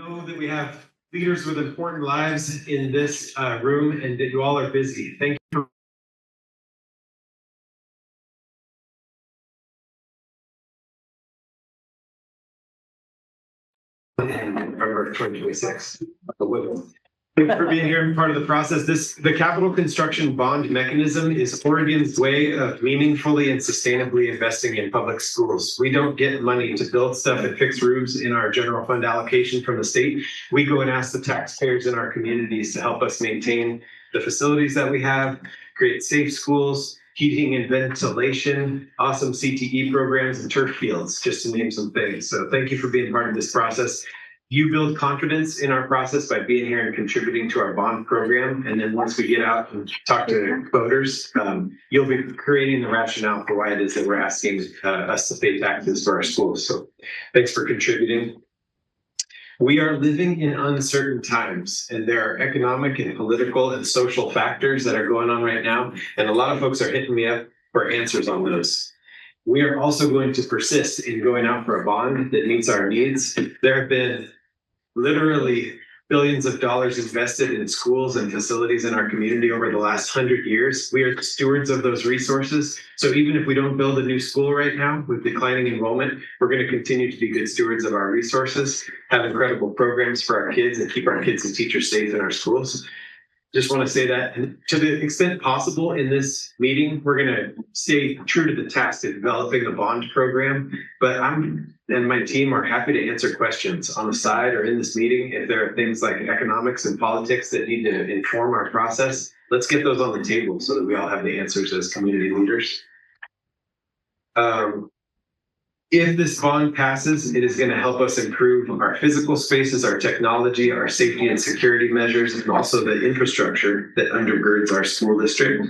know that we have leaders with important lives in this room and that you all are busy. Thank you for November 2026. Thanks for being here and part of the process. The capital construction bond mechanism is Oregon's way of meaningfully and sustainably investing in public schools. We don't get money to build stuff and fix roofs in our general fund allocation from the state. We go and ask the taxpayers in our communities to help us maintain the facilities that we have, create safe schools, heating and ventilation, awesome CTE programs, and turf fields, just to name some things. So thank you for being part of this process. You build confidence in our process by being here and contributing to our bond program. And then once we get out and talk to voters, you'll be creating the rationale for why it is that we're asking us to pay taxes for our schools. So thanks for contributing. We are living in uncertain times, and there are economic and political and social factors that are going on right now. And a lot of folks are hitting me up for answers on those. We are also going to persist in going out for a bond that meets our needs. There have been literally billions of dollars invested in schools and facilities in our community over the last 100 years. We are the stewards of those resources. So even if we don't build a new school right now with declining enrollment, we're going to continue to be good stewards of our resources, have incredible programs for our kids, and keep our kids and teachers safe in our schools. Just want to say that, and to the extent possible in this meeting, we're going to stay true to the task of developing the bond program. But I'm and my team are happy to answer questions on the side or in this meeting. If there are things like economics and politics that need to inform our process, let's get those on the table so that we all have the answers as community leaders. If this bond passes, it is going to help us improve our physical spaces, our technology, our safety and security measures, and also the infrastructure that undergirds our school district.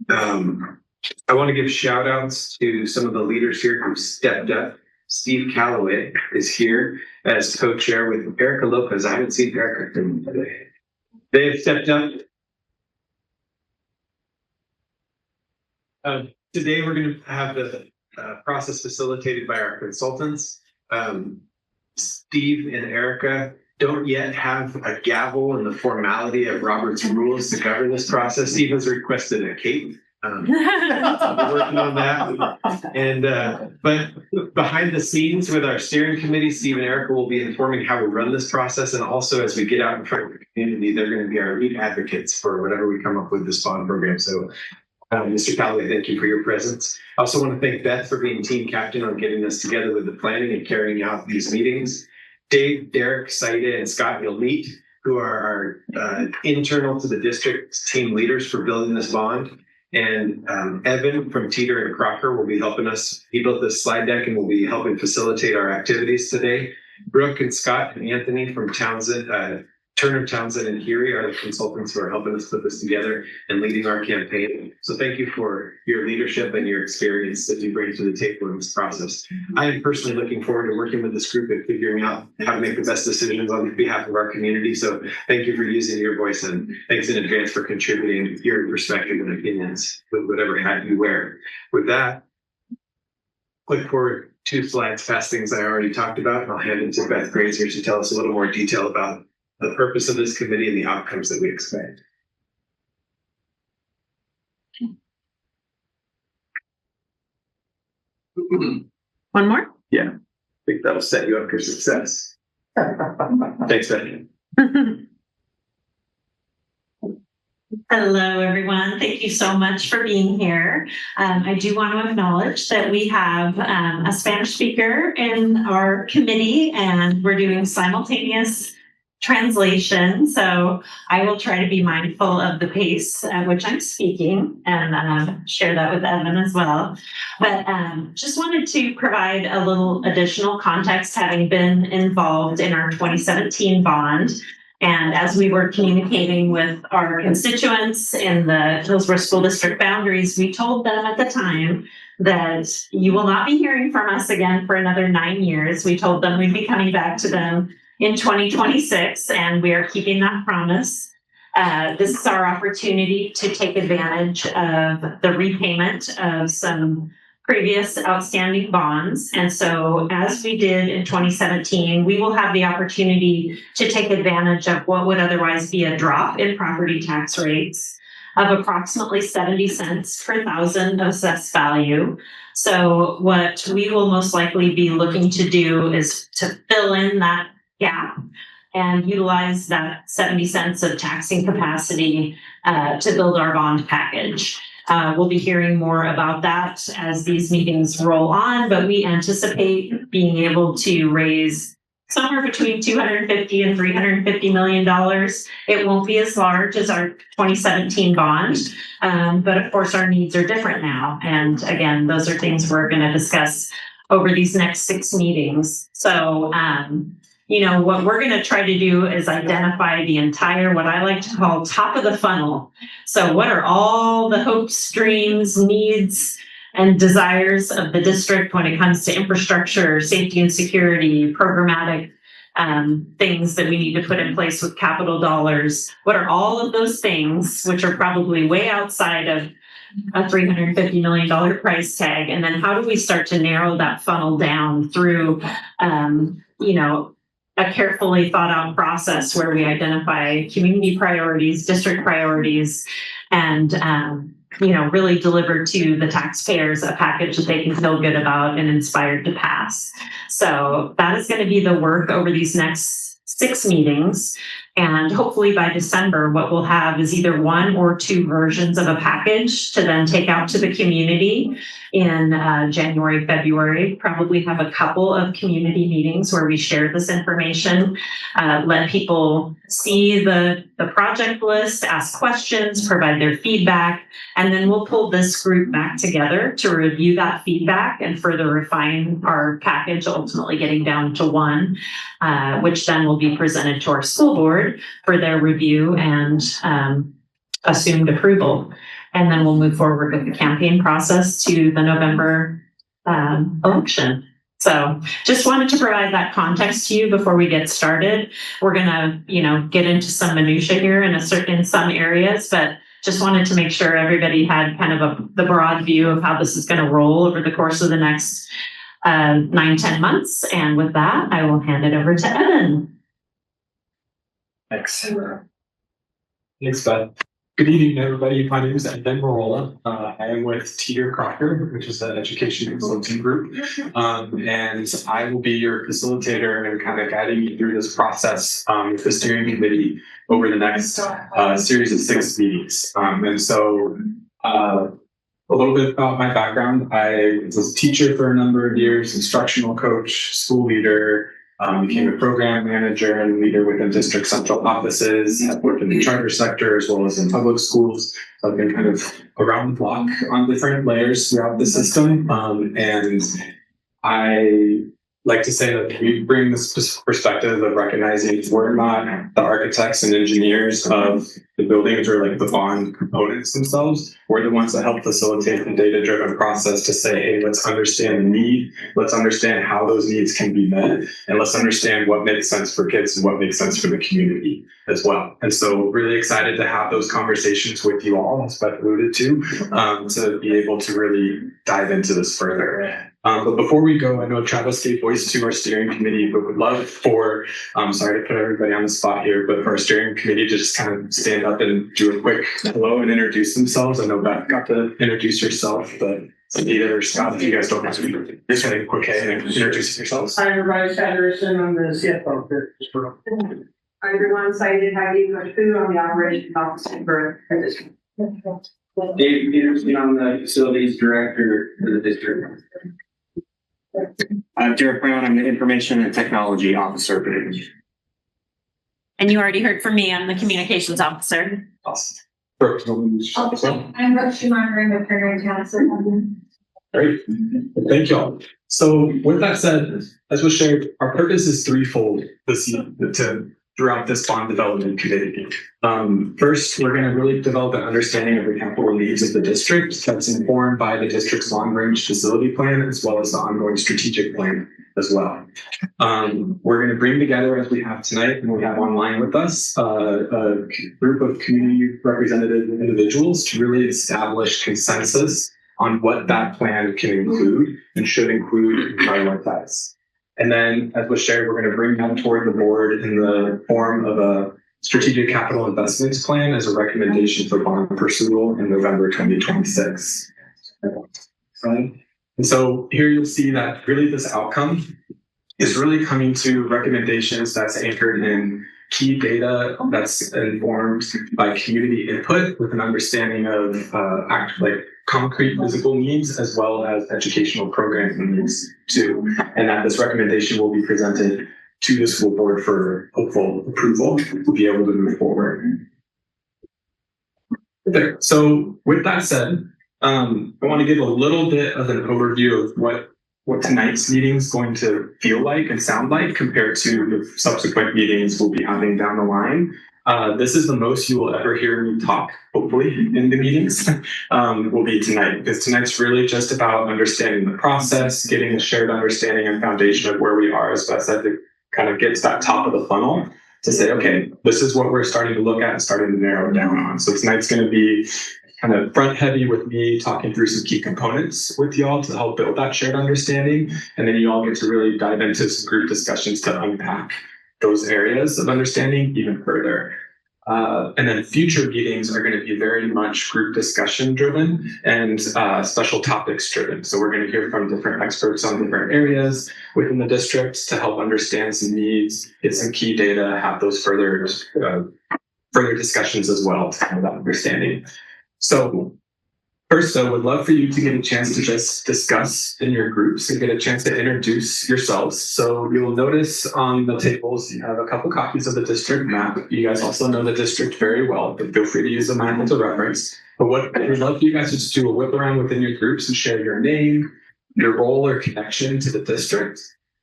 I want to give shout outs to some of the leaders here who stepped up. Steve Calloway is here as co-chair with Erica Lopez. I haven't seen Erica today. They have stepped up. Today we're going to have the process facilitated by our consultants. Steve and Erica don't yet have a gavel and the formality of Robert's rules to govern this process. Steve has requested a cape. We're working on that. And but behind the scenes with our steering committee, Steve and Erica will be informing how we run this process. And also as we get out in front of the community, they're going to be our lead advocates for whatever we come up with this bond program. So Mr. Calloway, thank you for your presence. I also want to thank Beth for being team captain on getting us together with the planning and carrying out these meetings. Dave, Derek, Saida, and Scott, you'll meet, who are our internal to the district team leaders for building this bond. And Evan from Teeter and Crocker will be helping us. He built this slide deck and will be helping facilitate our activities today. Brooke and Scott and Anthony from Townsend, Turner, Townsend, and Heary are the consultants who are helping us put this together and leading our campaign. So thank you for your leadership and your experience that you bring to the table in this process. I am personally looking forward to working with this group and figuring out how to make the best decisions on behalf of our community. So thank you for using your voice, and thanks in advance for contributing your perspective and opinions with whatever hat you wear. With that, click forward 2 slides past things I already talked about, and I'll hand it to Beth Grazer to tell us a little more detail about the purpose of this committee and the outcomes that we expect. One more? Yeah, I think that'll set you up for success. Thanks, Beth. Hello, everyone. Thank you so much for being here. I do want to acknowledge that we have a Spanish speaker in our committee, and we're doing simultaneous translation. So I will try to be mindful of the pace at which I'm speaking and share that with Evan as well. But just wanted to provide a little additional context, having been involved in our 2017 bond. And as we were communicating with our constituents in the Hillsboro School District boundaries, we told them at the time that you will not be hearing from us again for another 9 years. We told them we'd be coming back to them in 2026, and we are keeping that promise. This is our opportunity to take advantage of the repayment of some previous outstanding bonds. And so as we did in 2017, we will have the opportunity to take advantage of what would otherwise be a drop in property tax rates of approximately 70 cents per thousand of assessed value. So what we will most likely be looking to do is to fill in that gap and utilize that 70 cents of taxing capacity to build our bond package. We'll be hearing more about that as these meetings roll on, but we anticipate being able to raise somewhere between $250 and $350 million. It won't be as large as our 2017 bond, but of course our needs are different now. And again, those are things we're going to discuss over these next 6 meetings. So, what we're going to try to do is identify the entire, what I like to call top of the funnel. So what are all the hopes, dreams, needs, and desires of the district when it comes to infrastructure, safety and security, programmatic things that we need to put in place with capital dollars? What are all of those things, which are probably way outside of a $350 million price tag? And then how do we start to narrow that funnel down through, a carefully thought out process where we identify community priorities, district priorities, and really deliver to the taxpayers a package that they can feel good about and inspired to pass. So that is going to be the work over these next 6 meetings. And hopefully by December, what we'll have is either 1 or 2 versions of a package to then take out to the community in January, February. Probably have a couple of community meetings where we share this information, let people see the project list, ask questions, provide their feedback, and then we'll pull this group back together to review that feedback and further refine our package, ultimately getting down to 1, which then will be presented to our school board for their review and assumed approval. And then we'll move forward with the campaign process to the November election. So just wanted to provide that context to you before we get started. We're going to, get into some minutia here in some areas, but just wanted to make sure everybody had kind of the broad view of how this is going to roll over the course of the next 9-10 months. And with that, I will hand it over to Evan. Thanks. Thanks, Beth. Good evening, everybody. My name is Evan Marola. I am with Teeter Crocker, which is an education consulting group. And I will be your facilitator and kind of guiding you through this process with the steering committee over the next series of 6 meetings. And so a little bit about my background. I was a teacher for a number of years, instructional coach, school leader, became a program manager and leader within district central offices. I've worked in the charter sector as well as in public schools. So I've been kind of around the block on different layers throughout the system. And I like to say that we bring this perspective of recognizing we're not the architects and engineers of the buildings or like the bond components themselves. We're the ones that help facilitate the data-driven process to say, hey, let's understand the need, let's understand how those needs can be met, and let's understand what makes sense for kids and what makes sense for the community as well. And so really excited to have those conversations with you all, as Beth alluded to be able to really dive into this further. But before we go, I know Travis gave voice to our steering committee, but would love for, sorry to put everybody on the spot here, but for our steering committee to just kind of stand up and do a quick hello and introduce themselves. I know Beth got to introduce herself, but either Scott, if you guys don't have to, just kind of quick and introduce yourselves. Hi, everybody. Sanderson. I'm the CFO here. Hi, everyone. Excited to have you Coach Fu on the operations officer for the district. Dave Peterson, I'm the facilities director for the district. Derek Brown, I'm the information and technology officer for the district. And you already heard from me. I'm the communications officer. Awesome. Brooke, I'm Brooke Schumacher with Frederick Johnson. Great. Thank you all. So with that said, as was shared, our purpose is threefold throughout this bond development committee. First, we're going to really develop an understanding of the capital needs of the district that's informed by the district's long-range facility plan, as well as the ongoing strategic plan as well. We're going to bring together, as we have tonight, and we have online with us, a group of community representative individuals to really establish consensus on what that plan can include and should include and prioritize. And then, as was shared, we're going to bring that toward the board in the form of a strategic capital investments plan as a recommendation for bond pursual in November 2026. And so here you'll see that really this outcome is really coming to recommendations that's anchored in key data that's informed by community input with an understanding of concrete physical needs as well as educational program needs too. And that this recommendation will be presented to the school board for hopeful approval to be able to move forward. Okay, so with that said, I want to give a little bit of an overview of what tonight's meeting is going to feel like and sound like compared to the subsequent meetings we'll be having down the line. This is the most you will ever hear me talk, hopefully, in the meetings, will be tonight, because tonight's really just about understanding the process, getting a shared understanding and foundation of where we are, as Beth said, to kind of get to that top of the funnel to say, okay, this is what we're starting to look at and starting to narrow down on. So tonight's going to be kind of front heavy with me talking through some key components with y'all to help build that shared understanding. And then you all get to really dive into some group discussions to unpack those areas of understanding even further. And then future meetings are going to be very much group discussion driven and special topics driven. So we're going to hear from different experts on different areas within the district to help understand some needs, get some key data, have those further discussions as well to have that understanding. So first, I would love for you to get a chance to just discuss in your groups and get a chance to introduce yourselves. So you'll notice on the tables, you have a couple copies of the district map. You guys also know the district very well, but feel free to use the map as a reference. But what I would love for you guys to just do a whip around within your groups and share your name, your role or connection to the district,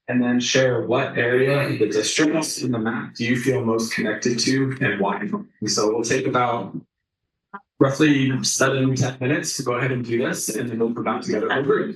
and then share what area of the district in the map do you feel most connected to and why. And so we'll take about roughly 7-10 minutes to go ahead and do this, and then we'll put back together a group.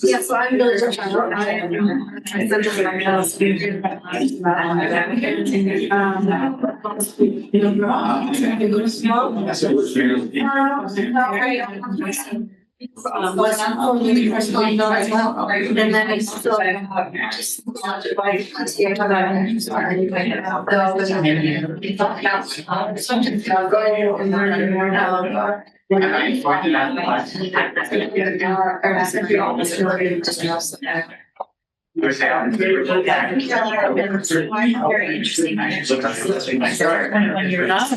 Yeah, so I'm really and then I still very interesting. When you're not.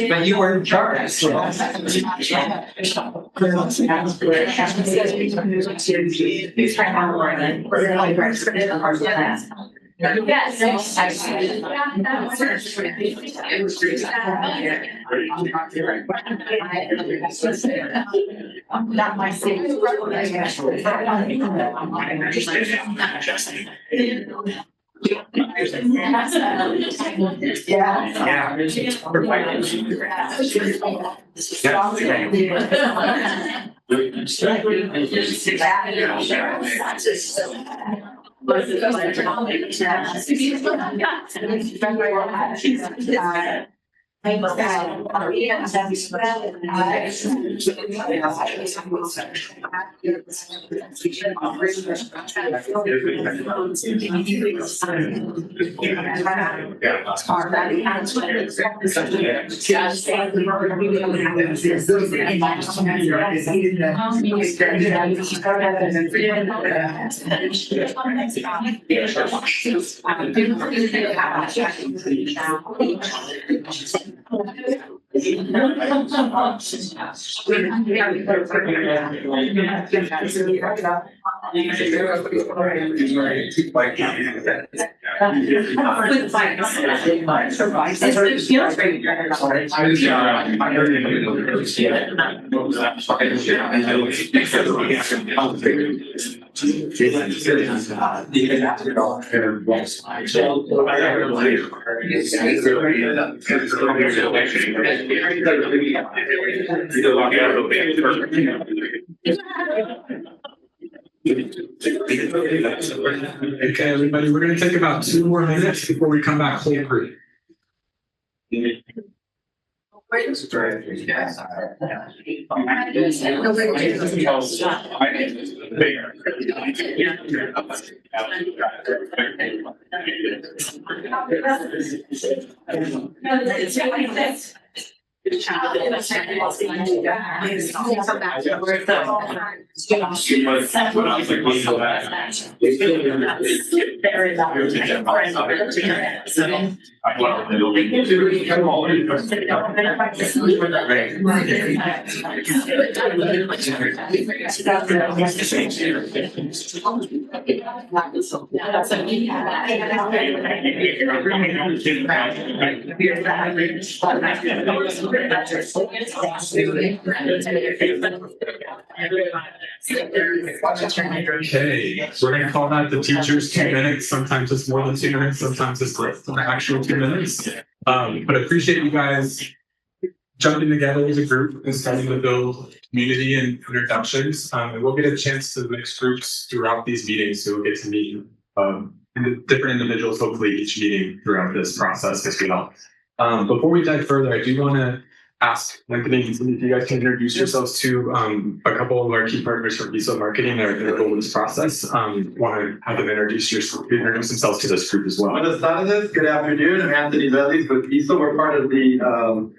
But you were in charge. So. Not my city. Okay, everybody, we're gonna take about 2 more minutes before we come back whole group. Okay, we're gonna call that the teacher's 2 minutes. Sometimes it's more than 2 minutes, sometimes it's less than the actual 2 minutes. But I appreciate you guys jumping together as a group and starting to build community and introductions. And we'll get a chance to mix groups throughout these meetings, so we'll get to meet different individuals, hopefully each meeting throughout this process as well. Before we dive further, I do want to ask Anthony and Cindy if you guys can introduce yourselves to a couple of our key partners from ESO Marketing that are integral in this process. Want to have them introduce themselves to this group as well. Buenas tardes, good afternoon. I'm Anthony Velez with ESO. We're part of the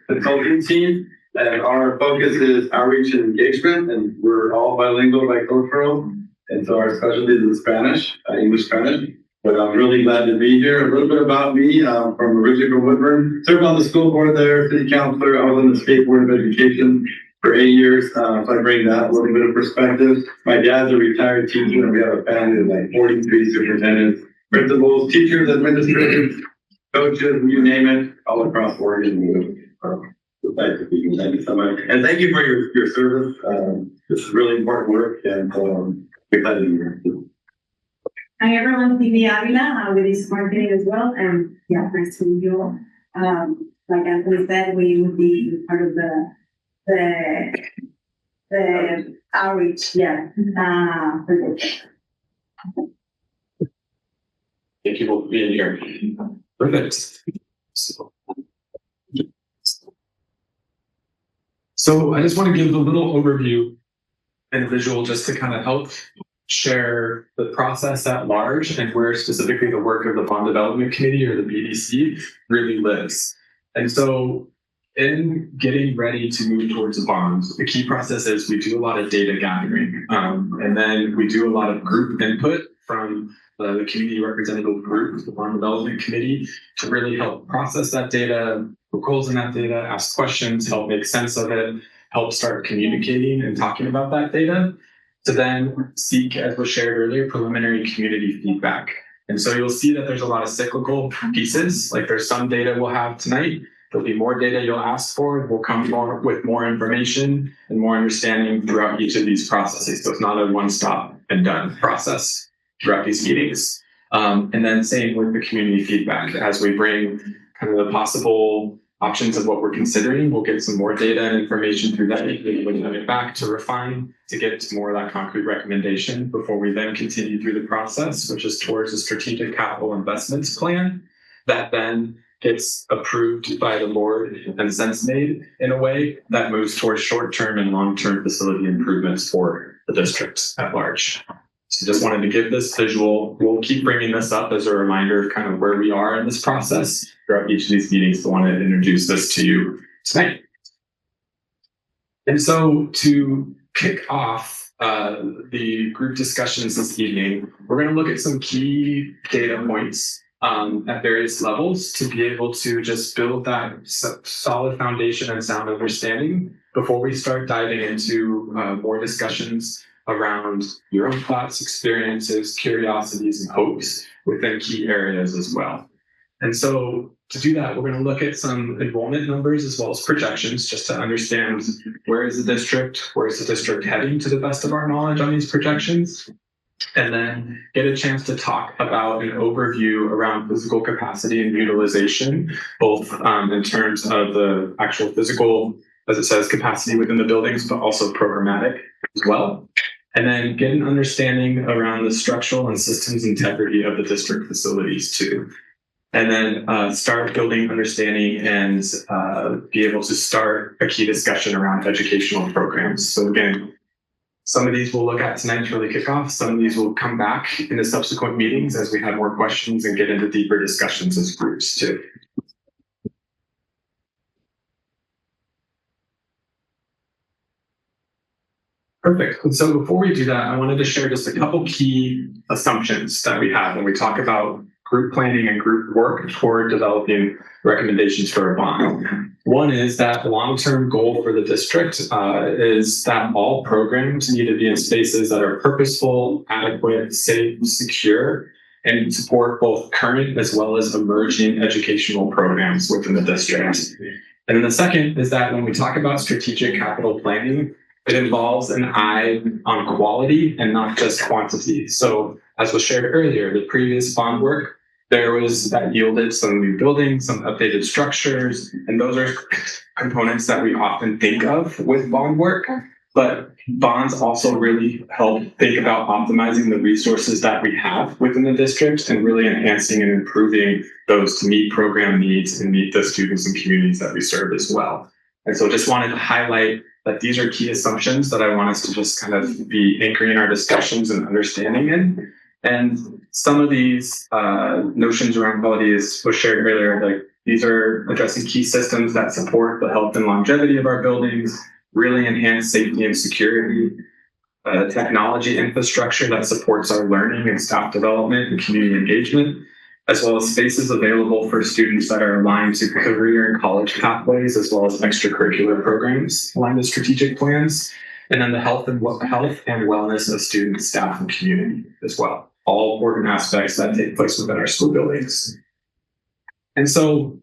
consulting team, and our focus is outreach and engagement, and we're all bilingual, bicultural, and so our specialty is Spanish, English, Spanish. But I'm really glad to be here. A little bit about me, from originally from Woodburn. Served on the school board there, city councilor. I was on the state board of education for 8 years. So I bring that a little bit of perspective. My dad's a retired teacher, and we have a family of like 43 superintendents, principals, teachers, administrators, coaches, you name it, all across Oregon. Thank you so much. And thank you for your service. This is really important work, and excited to be here. Hi everyone, Phoebe Avila with ESO Marketing as well, and yeah, nice to meet you all. Like Anthony said, we would be part of the outreach, yeah. Thank you both for being here. Perfect. So I just want to give a little overview and visual just to kind of help share the process at large and where specifically the work of the Bond Development Committee or the BDC really lives. And so in getting ready to move towards a bond, the key process is we do a lot of data gathering, and then we do a lot of group input from the community representative group, the Bond Development Committee, to really help process that data, poke holes in that data, ask questions, help make sense of it, help start communicating and talking about that data, to then seek, as was shared earlier, preliminary community feedback. And so you'll see that there's a lot of cyclical pieces, like there's some data we'll have tonight, there'll be more data you'll ask for, we'll come more with more information and more understanding throughout each of these processes. So it's not a one-stop and done process throughout these meetings. And then same with the community feedback. As we bring kind of the possible options of what we're considering, we'll get some more data and information through that, we'll bring it back to refine, to get to more of that concrete recommendation before we then continue through the process, which is towards a strategic capital investments plan that then gets approved by the board and sense made in a way that moves towards short-term and long-term facility improvements for the district at large. So just wanted to give this visual. We'll keep bringing this up as a reminder of kind of where we are in this process throughout each of these meetings. So I want to introduce this to you tonight. And so to kick off the group discussions this evening, we're going to look at some key data points at various levels to be able to just build that solid foundation and sound understanding before we start diving into more discussions around your own thoughts, experiences, curiosities, and hopes within key areas as well. And so to do that, we're going to look at some enrollment numbers as well as projections just to understand where is the district heading to the best of our knowledge on these projections, and then get a chance to talk about an overview around physical capacity and utilization, both in terms of the actual physical, as it says, capacity within the buildings, but also programmatic as well. And then get an understanding around the structural and systems integrity of the district facilities too. And then start building understanding and be able to start a key discussion around educational programs. So again, some of these we'll look at tonight to really kick off. Some of these will come back in the subsequent meetings as we have more questions and get into deeper discussions as groups too. Perfect. And so before we do that, I wanted to share just a couple key assumptions that we have when we talk about group planning and group work toward developing recommendations for a bond. One is that the long-term goal for the district is that all programs need to be in spaces that are purposeful, adequate, safe, secure, and support both current as well as emerging educational programs within the district. And then the second is that when we talk about strategic capital planning, it involves an eye on quality and not just quantity. So as was shared earlier, the previous bond work, there was that yielded some new buildings, some updated structures, and those are components that we often think of with bond work. But bonds also really help think about optimizing the resources that we have within the district and really enhancing and improving those to meet program needs and meet the students and communities that we serve as well. And so just wanted to highlight that these are key assumptions that I want us to just kind of be anchoring our discussions and understanding in. And some of these notions around quality was shared earlier, like these are addressing key systems that support the health and longevity of our buildings, really enhance safety and security, technology infrastructure that supports our learning and staff development and community engagement, as well as spaces available for students that are aligned to career and college pathways, as well as extracurricular programs aligned with strategic plans, and then the health and wellness of students, staff, and community as well. All important aspects that take place within our school buildings. And so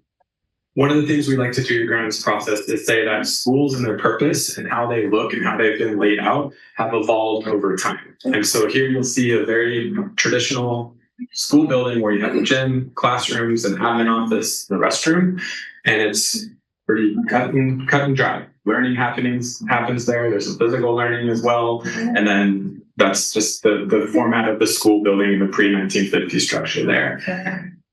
one of the things we like to do during this process is say that schools and their purpose and how they look and how they've been laid out have evolved over time. And so here you'll see a very traditional school building where you have the gym, classrooms, an admin office, the restroom, and it's pretty cut and dry. Learning happens there. There's some physical learning as well. And then that's just the format of the school building in the pre-1950 structure there.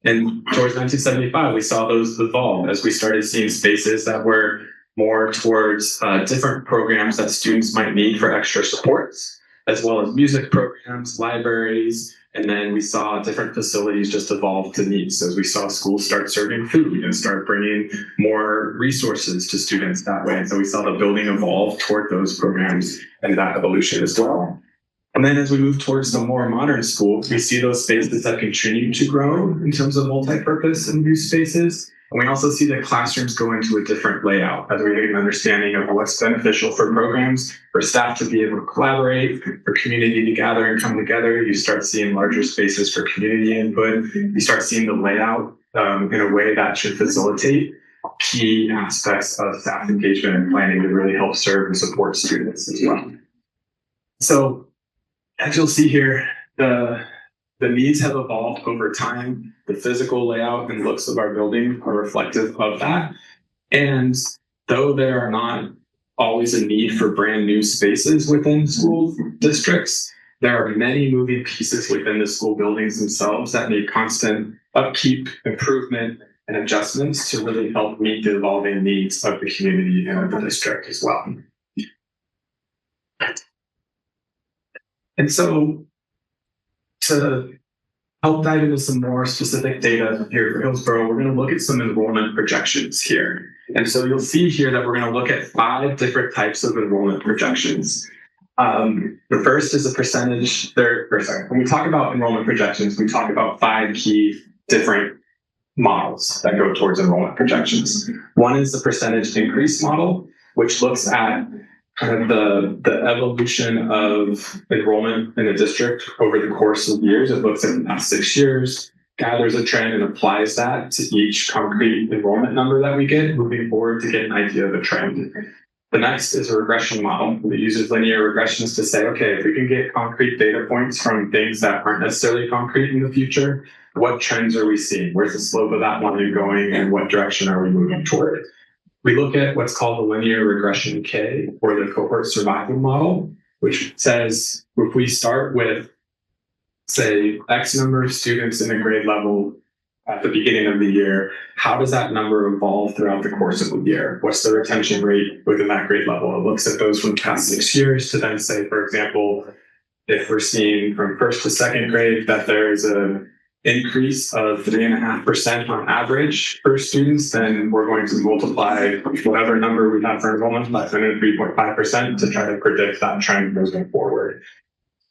And towards 1975, we saw those evolve as we started seeing spaces that were more towards different programs that students might need for extra supports, as well as music programs, libraries, and then we saw different facilities just evolve to needs as we saw schools start serving food and start bringing more resources to students that way. And so we saw the building evolve toward those programs and that evolution as well. And then as we move towards the more modern school, we see those spaces that continue to grow in terms of multi-purpose and use spaces. And we also see the classrooms go into a different layout as we get an understanding of what's beneficial for programs, for staff to be able to collaborate, for community to gather and come together. You start seeing larger spaces for community input. You start seeing the layout in a way that should facilitate key aspects of staff engagement and planning to really help serve and support students as well. So as you'll see here, the needs have evolved over time. The physical layout and looks of our building are reflective of that. And though there are not always a need for brand new spaces within school districts, there are many moving pieces within the school buildings themselves that need constant upkeep, improvement, and adjustments to really help meet the evolving needs of the community and of the district as well. And so to help dive into some more specific data here for Hillsboro, we're going to look at some enrollment projections here. And so you'll see here that we're going to look at 5 different types of enrollment projections. The first is a percentage when we talk about enrollment projections, we talk about 5 key different models that go towards enrollment projections. One is the percentage increase model, which looks at kind of the evolution of enrollment in a district over the course of years. It looks at the past 6 years, gathers a trend and applies that to each concrete enrollment number that we get moving forward to get an idea of the trend. The next is a regression model that uses linear regressions to say, okay, if we can get concrete data points from things that aren't necessarily concrete in the future, what trends are we seeing? Where's the slope of that line going and what direction are we moving toward? We look at what's called the linear regression K, or the cohort survival model, which says if we start with, say, X number of students in a grade level at the beginning of the year, how does that number evolve throughout the course of the year? What's the retention rate within that grade level? It looks at those from the past 6 years to then say, for example, if we're seeing from first to second grade that there's a increase of 3.5% on average for students, then we're going to multiply whatever number we have for enrollment by 3.5% to try to predict that trend moving forward.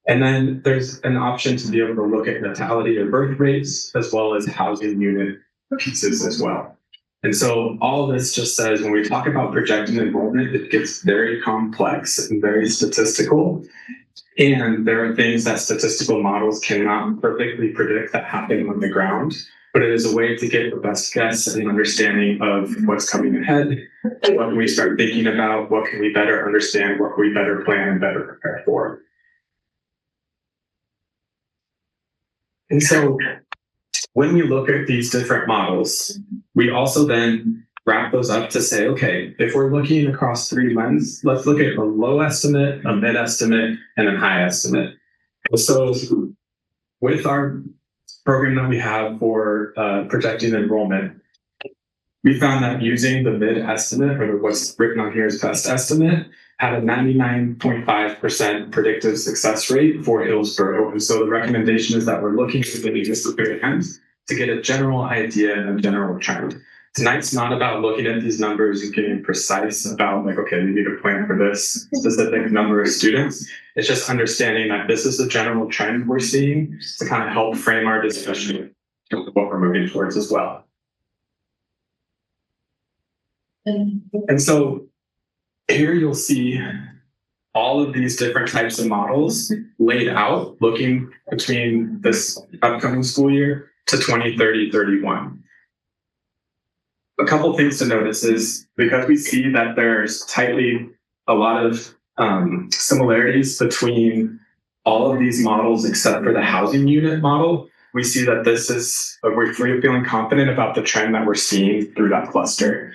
And then there's an option to be able to look at natality or birth rates, as well as housing unit pieces as well. And so all of this just says when we talk about projecting enrollment, it gets very complex and very statistical. And there are things that statistical models cannot perfectly predict that happen on the ground, but it is a way to get the best guess and understanding of what's coming ahead. What can we start thinking about? What can we better understand? What can we better plan and better prepare for? And so when we look at these different models, we also then wrap those up to say, okay, if we're looking across 3 months, let's look at a low estimate, a mid estimate, and a high estimate. So with our program that we have for projecting enrollment, we found that using the mid estimate, or what's written on here as best estimate, had a 99.5% predictive success rate for Hillsboro. And so the recommendation is that we're looking at the disciplinary hands to get a general idea and a general trend. Tonight's not about looking at these numbers and getting precise about like, okay, we need a plan for this specific number of students. It's just understanding that this is the general trend we're seeing to kind of help frame our discussion of what we're moving towards as well. And so here you'll see all of these different types of models laid out, looking between this upcoming school year to 2030-31. A couple things to notice is because we see that there's tightly a lot of similarities between all of these models except for the housing unit model, we see that this is, we're feeling confident about the trend that we're seeing through that cluster.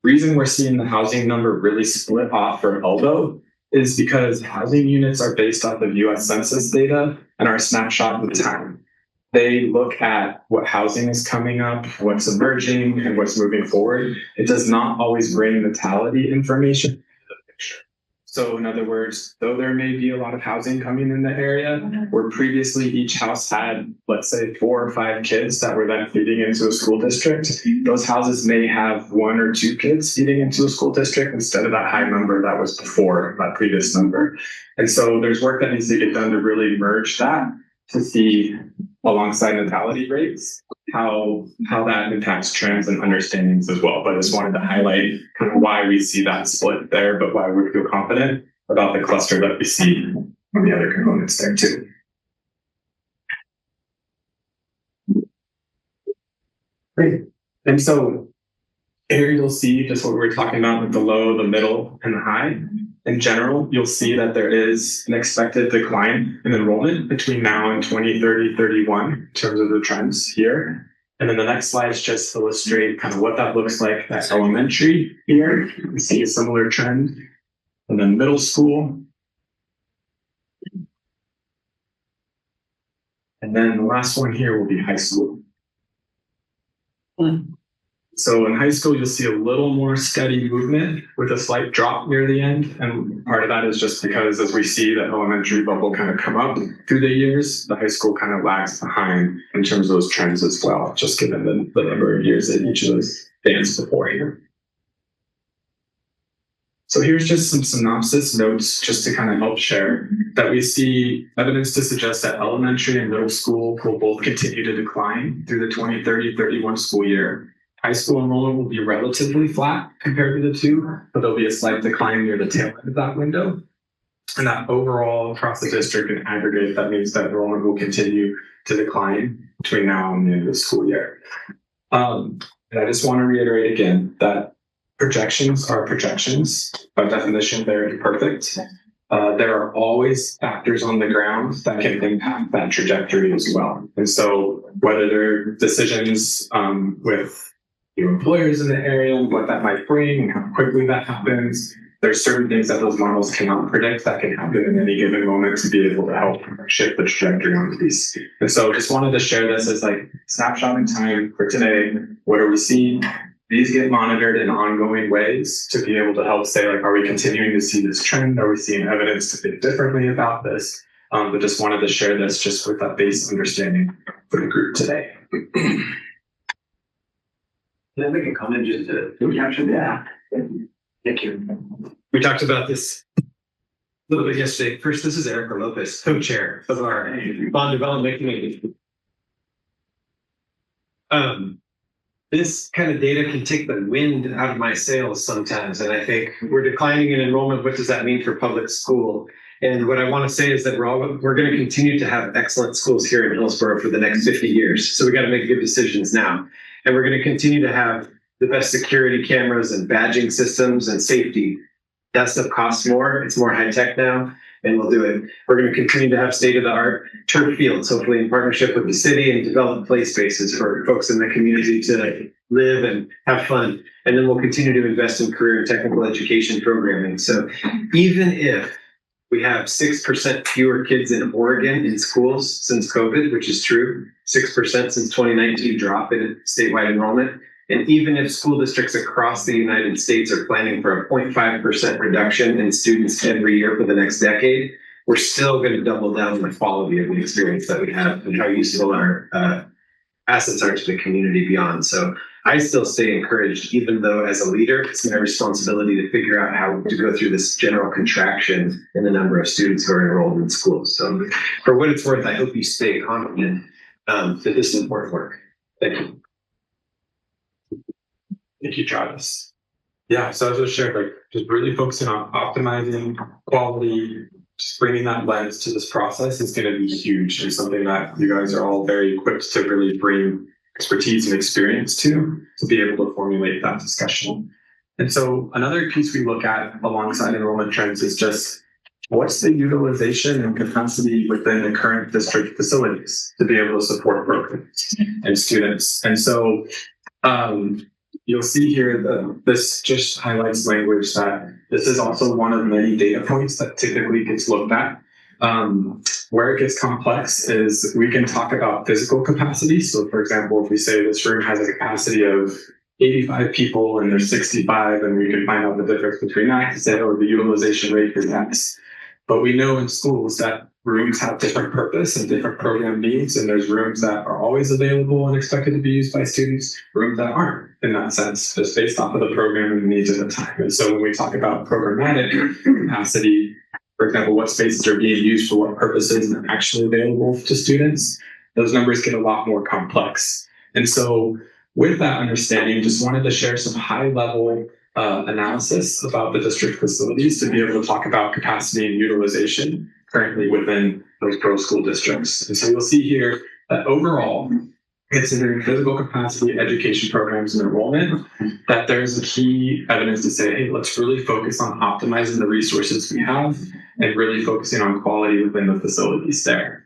Reason we're seeing the housing number really split off for elbow is because housing units are based off of US Census data and are a snapshot in time. They look at what housing is coming up, what's emerging, and what's moving forward. It does not always bring natality information into the picture. So in other words, though there may be a lot of housing coming in the area, where previously each house had, let's say, 4 or 5 kids that were then feeding into a school district, those houses may have 1 or 2 kids feeding into a school district instead of that high number that was before that previous number. And so there's work that needs to get done to really merge that to see alongside natality rates, how that impacts trends and understandings as well. But I just wanted to highlight kind of why we see that split there, but why we feel confident about the cluster that we see on the other components there too. Great. And so here you'll see just what we were talking about with the low, the middle, and the high. In general, you'll see that there is an expected decline in enrollment between now and 2030-31 in terms of the trends here. And then the next slides just illustrate kind of what that looks like at elementary here. You can see a similar trend. And then middle school. And then the last one here will be high school. So in high school, you'll see a little more steady movement with a slight drop near the end. And part of that is just because as we see the elementary bubble kind of come up through the years, the high school kind of lags behind in terms of those trends as well, just given the number of years that each of those bands before here. So here's just some synopsis notes just to kind of help share. that we see evidence to suggest that elementary and middle school will both continue to decline through the 2030-31 school year. High school enrollment will be relatively flat compared to the two, but there'll be a slight decline near the tail end of that window. And that overall across the district in aggregate, that means that enrollment will continue to decline between now and the end of the school year. And I just want to reiterate again that projections are projections. By definition, they're imperfect. There are always factors on the ground that can impact that trajectory as well. And so whether they're decisions with your employers in the area and what that might bring and how quickly that happens, there's certain things that those models cannot predict that can happen in any given moment to be able to help shift the trajectory on these. And so just wanted to share this as like snapshot in time for today. What are we seeing? These get monitored in ongoing ways to be able to help say, like, are we continuing to see this trend? Are we seeing evidence to think differently about this? But just wanted to share this just with that base understanding for the group today. Can I make a comment just to capture that? Thank you. We talked about this a little bit yesterday. First, this is Erica Lopez, co-chair of our bond development committee. This kind of data can take the wind out of my sails sometimes. And I think we're declining in enrollment. What does that mean for public school? And what I want to say is that we're going to continue to have excellent schools here in Hillsboro for the next 50 years. So we got to make good decisions now. And we're going to continue to have the best security cameras and badging systems and safety. That stuff costs more. It's more high tech now, and we'll do it. We're going to continue to have state-of-the-art turf fields, hopefully in partnership with the city, and develop play spaces for folks in the community to live and have fun. And then we'll continue to invest in career and technical education programming. So even if we have 6% fewer kids in Oregon in schools since COVID, which is true, 6% since 2019 drop in statewide enrollment. And even if school districts across the United States are planning for a 0.5% reduction in students every year for the next decade, we're still going to double down on the quality of the experience that we have and how useful our assets are to the community beyond. So I still stay encouraged, even though as a leader, it's my responsibility to figure out how to go through this general contraction in the number of students who are enrolled in schools. So for what it's worth, I hope you stay confident that this is important work. Thank you. Thank you, Travis. Yeah, so as I shared, like just really focusing on optimizing quality, just bringing that lens to this process is going to be huge and something that you guys are all very equipped to really bring expertise and experience to be able to formulate that discussion. And so another piece we look at alongside enrollment trends is just what's the utilization and capacity within the current district facilities to be able to support programs and students. And so you'll see here that this just highlights language that this is also one of many data points that typically gets looked at. Where it gets complex is we can talk about physical capacity. So for example, if we say this room has a capacity of 85 people and there's 65, and we can find out the difference between that and say, oh, the utilization rate is X. But we know in schools that rooms have different purpose and different program needs, and there's rooms that are always available and expected to be used by students, rooms that aren't in that sense, just based off of the program and the needs at the time. And so when we talk about programmatic capacity, for example, what spaces are being used for what purposes and actually available to students, those numbers get a lot more complex. And so with that understanding, just wanted to share some high level analysis about the district facilities to be able to talk about capacity and utilization currently within those pro school districts. And so you'll see here that overall, considering physical capacity, education programs, and enrollment, that there's a key evidence to say, hey, let's really focus on optimizing the resources we have and really focusing on quality within the facilities there.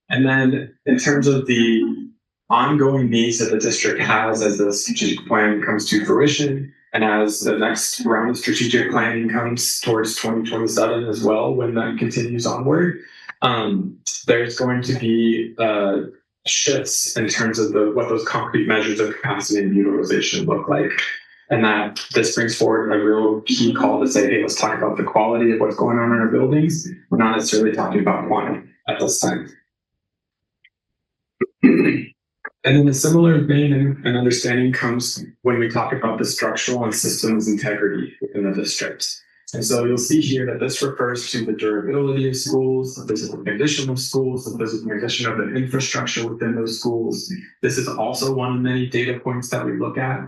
And then in terms of the ongoing needs that the district has as the strategic plan comes to fruition, and as the next round of strategic planning comes towards 2027 as well, when that continues onward, there's going to be shifts in terms of what those concrete measures of capacity and utilization look like. And that this brings forward a real key call to say, hey, let's talk about the quality of what's going on in our buildings. We're not necessarily talking about quantity at this time. And then a similar vein and understanding comes when we talk about the structural and systems integrity within the district. And so you'll see here that this refers to the durability of schools, the physical condition of schools, the physical condition of the infrastructure within those schools. This is also one of many data points that we look at,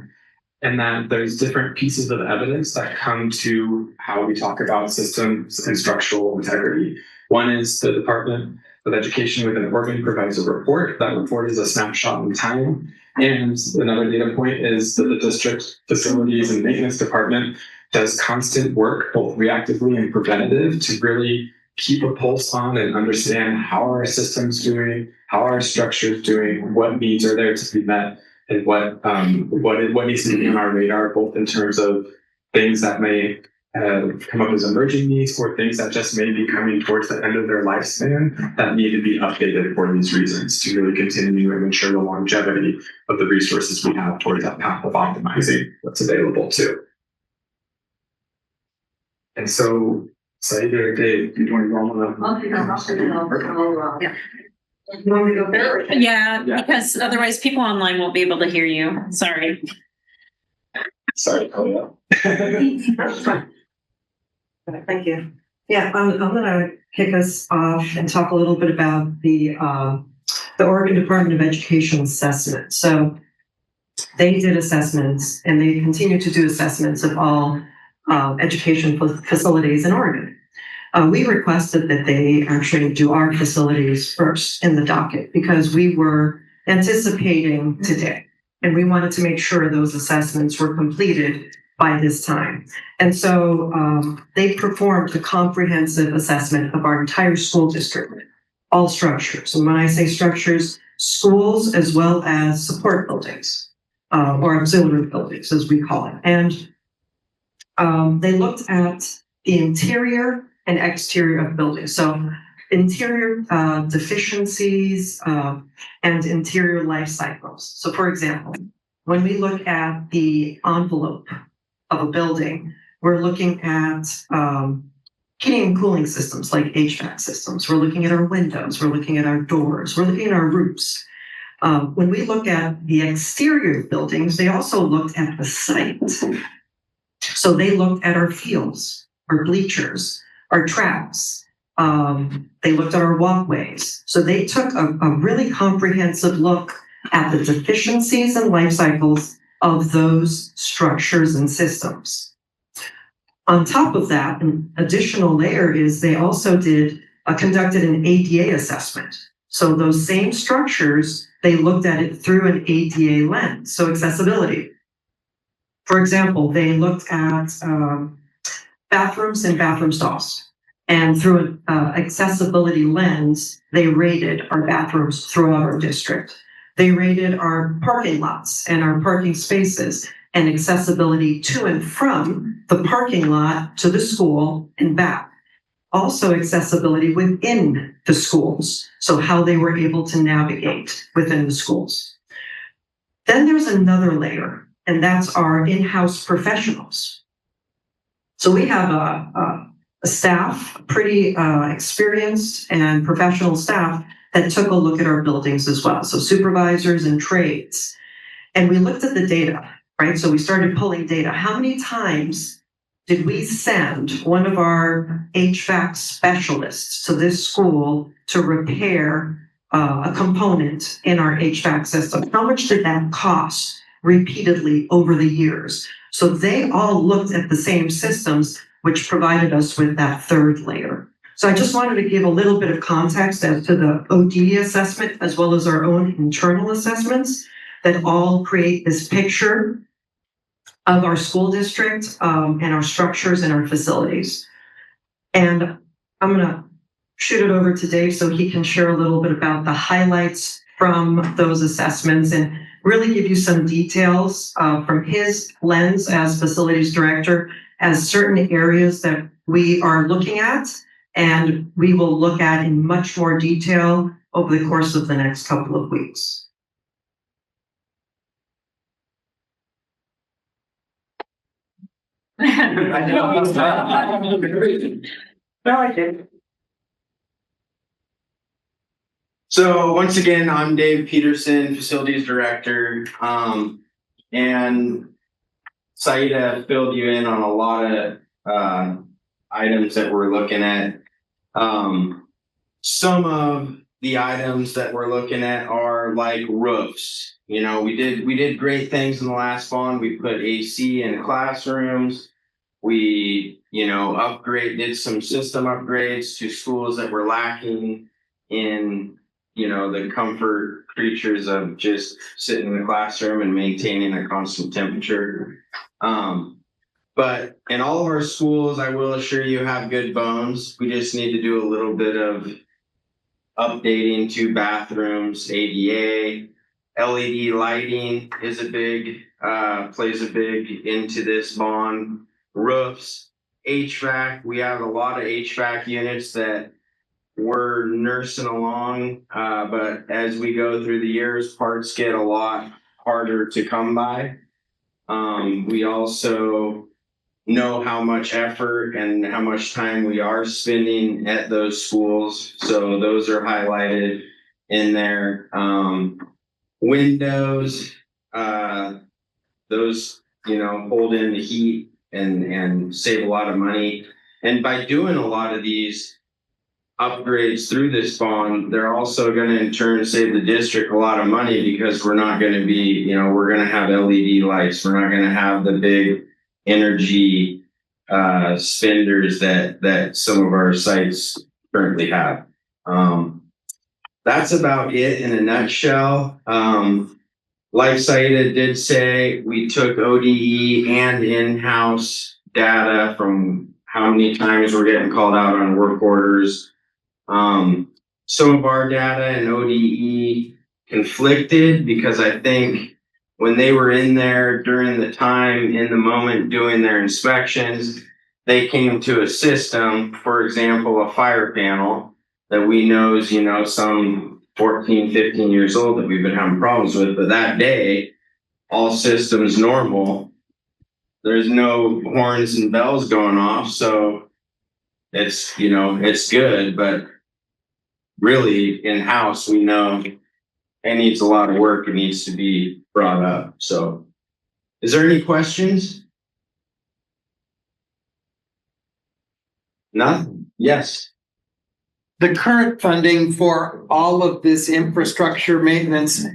and that there's different pieces of evidence that come to how we talk about systems and structural integrity. One is the Department of Education within Oregon provides a report. That report is a snapshot in time. And another data point is that the district facilities and maintenance department does constant work, both reactively and preventative, to really keep a pulse on and understand how are our systems doing, how are our structures doing, what needs are there to be met, and what needs to be on our radar, both in terms of things that may come up as emerging needs or things that just may be coming towards the end of their lifespan that need to be updated for these reasons to really continue and ensure the longevity of the resources we have towards that path of optimizing what's available too. And so, Saeed or Dave, do you want to go on? Yeah. You want me to go there? Yeah, because otherwise people online won't be able to hear you. Sorry. Sorry, Claudia. That's fine. Thank you. Yeah, I'm gonna kick us off and talk a little bit about the Oregon Department of Education assessment. So they did assessments and they continue to do assessments of all education facilities in Oregon. We requested that they actually do our facilities first in the docket because we were anticipating today and we wanted to make sure those assessments were completed by this time. And so they performed a comprehensive assessment of our entire school district, all structures. And when I say structures, schools as well as support buildings or auxiliary buildings, as we call it. And they looked at the interior and exterior of buildings. So interior deficiencies and interior life cycles. So for example, when we look at the envelope of a building, we're looking at heating and cooling systems like HVAC systems. We're looking at our windows. We're looking at our doors. We're looking at our roofs. When we look at the exterior buildings, they also looked at the site. So they looked at our fields, our bleachers, our tracks. They looked at our walkways. So they took a really comprehensive look at the deficiencies and life cycles of those structures and systems. On top of that, an additional layer is they also conducted an ADA assessment. So those same structures, they looked at it through an ADA lens, so accessibility. For example, they looked at bathrooms and bathroom stalls. And through an accessibility lens, they rated our bathrooms throughout our district. They rated our parking lots and our parking spaces and accessibility to and from the parking lot to the school and back. Also accessibility within the schools, so how they were able to navigate within the schools. Then there's another layer, and that's our in-house professionals. So we have a staff, pretty experienced and professional staff that took a look at our buildings as well. So supervisors and trades. And we looked at the data, right? So we started pulling data. How many times did we send one of our HVAC specialists to this school to repair a component in our HVAC system? How much did that cost repeatedly over the years? So they all looked at the same systems, which provided us with that third layer. So I just wanted to give a little bit of context as to the OD assessment, as well as our own internal assessments that all create this picture of our school district and our structures and our facilities. And I'm gonna shoot it over to Dave so he can share a little bit about the highlights from those assessments and really give you some details from his lens as facilities director as certain areas that we are looking at and we will look at in much more detail over the course of the next couple of weeks. So once again, I'm Dave Peterson, Facilities Director, and Saida filled you in on a lot of items that we're looking at. Some of the items that we're looking at are like roofs. You know, we did great things in the last bond. We put AC in classrooms. We, did some system upgrades to schools that were lacking in, the comfort creatures of just sitting in the classroom and maintaining a constant temperature. But in all of our schools, I will assure you have good bones. We just need to do a little bit of updating to bathrooms, ADA, LED lighting is plays a big into this bond. Roofs, HVAC, we have a lot of HVAC units that we're nursing along, but as we go through the years, parts get a lot harder to come by. We also know how much effort and how much time we are spending at those schools, so those are highlighted in there. Windows, those, hold in the heat and save a lot of money. And by doing a lot of these upgrades through this bond, they're also going to in turn save the district a lot of money, because we're not going to be, we're going to have LED lights. We're not going to have the big energy spenders that some of our sites currently have. That's about it in a nutshell. Like Saida did say, we took ODE and in-house data from how many times we're getting called out on work orders. Some of our data and ODE conflicted, because I think when they were in there during the time in the moment doing their inspections, they came to a system, for example, a fire panel that we know is, some 14, 15 years old that we've been having problems with, but that day, all systems normal. There's no horns and bells going off, so it's, it's good, but really in-house, we know it needs a lot of work. It needs to be brought up. So is there any questions? None? Yes. The current funding for all of this infrastructure maintenance,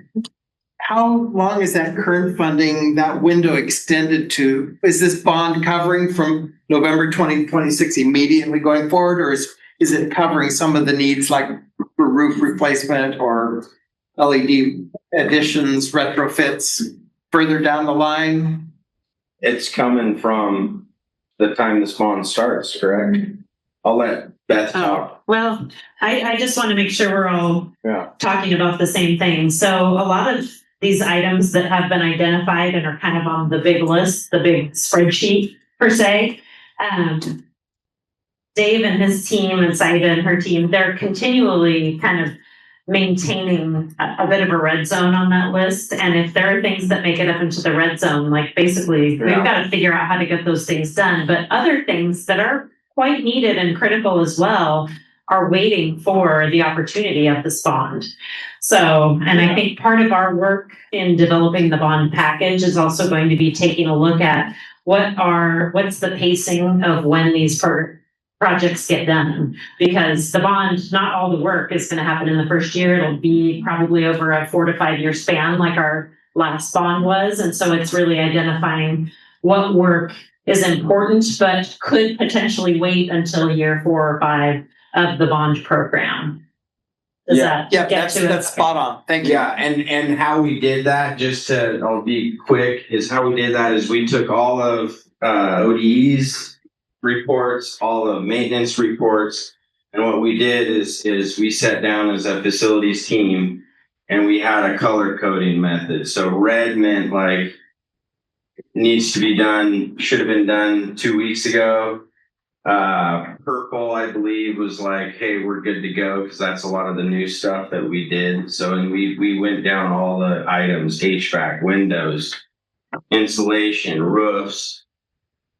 how long is that current funding, that window extended to? Is this bond covering from November 2026 immediately going forward, or is it covering some of the needs like for roof replacement or LED additions, retrofits further down the line? It's coming from the time this bond starts, correct? I'll let Beth talk. Well, I just want to make sure we're all talking about the same thing. So a lot of these items that have been identified and are kind of on the big list, the big spreadsheet per se, Dave and his team and Saida and her team, they're continually kind of maintaining a bit of a red zone on that list. And if there are things that make it up into the red zone, like basically we've got to figure out how to get those things done. But other things that are quite needed and critical as well are waiting for the opportunity of this bond. So, and I think part of our work in developing the bond package is also going to be taking a look at what's the pacing of when these projects get done, because the bond, not all the work is going to happen in the first year. It'll be probably over a 4 to 5 year span like our last bond was. And so it's really identifying what work is important, but could potentially wait until year 4 or 5 of the bond program. Does that get to it? That's spot on. Thank you. Yeah, and how we did that, I'll be quick, is how we did that is we took all of ODE's reports, all of maintenance reports, and what we did is we sat down as a facilities team and we had a color coding method. So red meant like needs to be done, should have been done 2 weeks ago. Purple, I believe, was like, hey, we're good to go, because that's a lot of the new stuff that we did. So, and we went down all the items: HVAC, windows, insulation, roofs,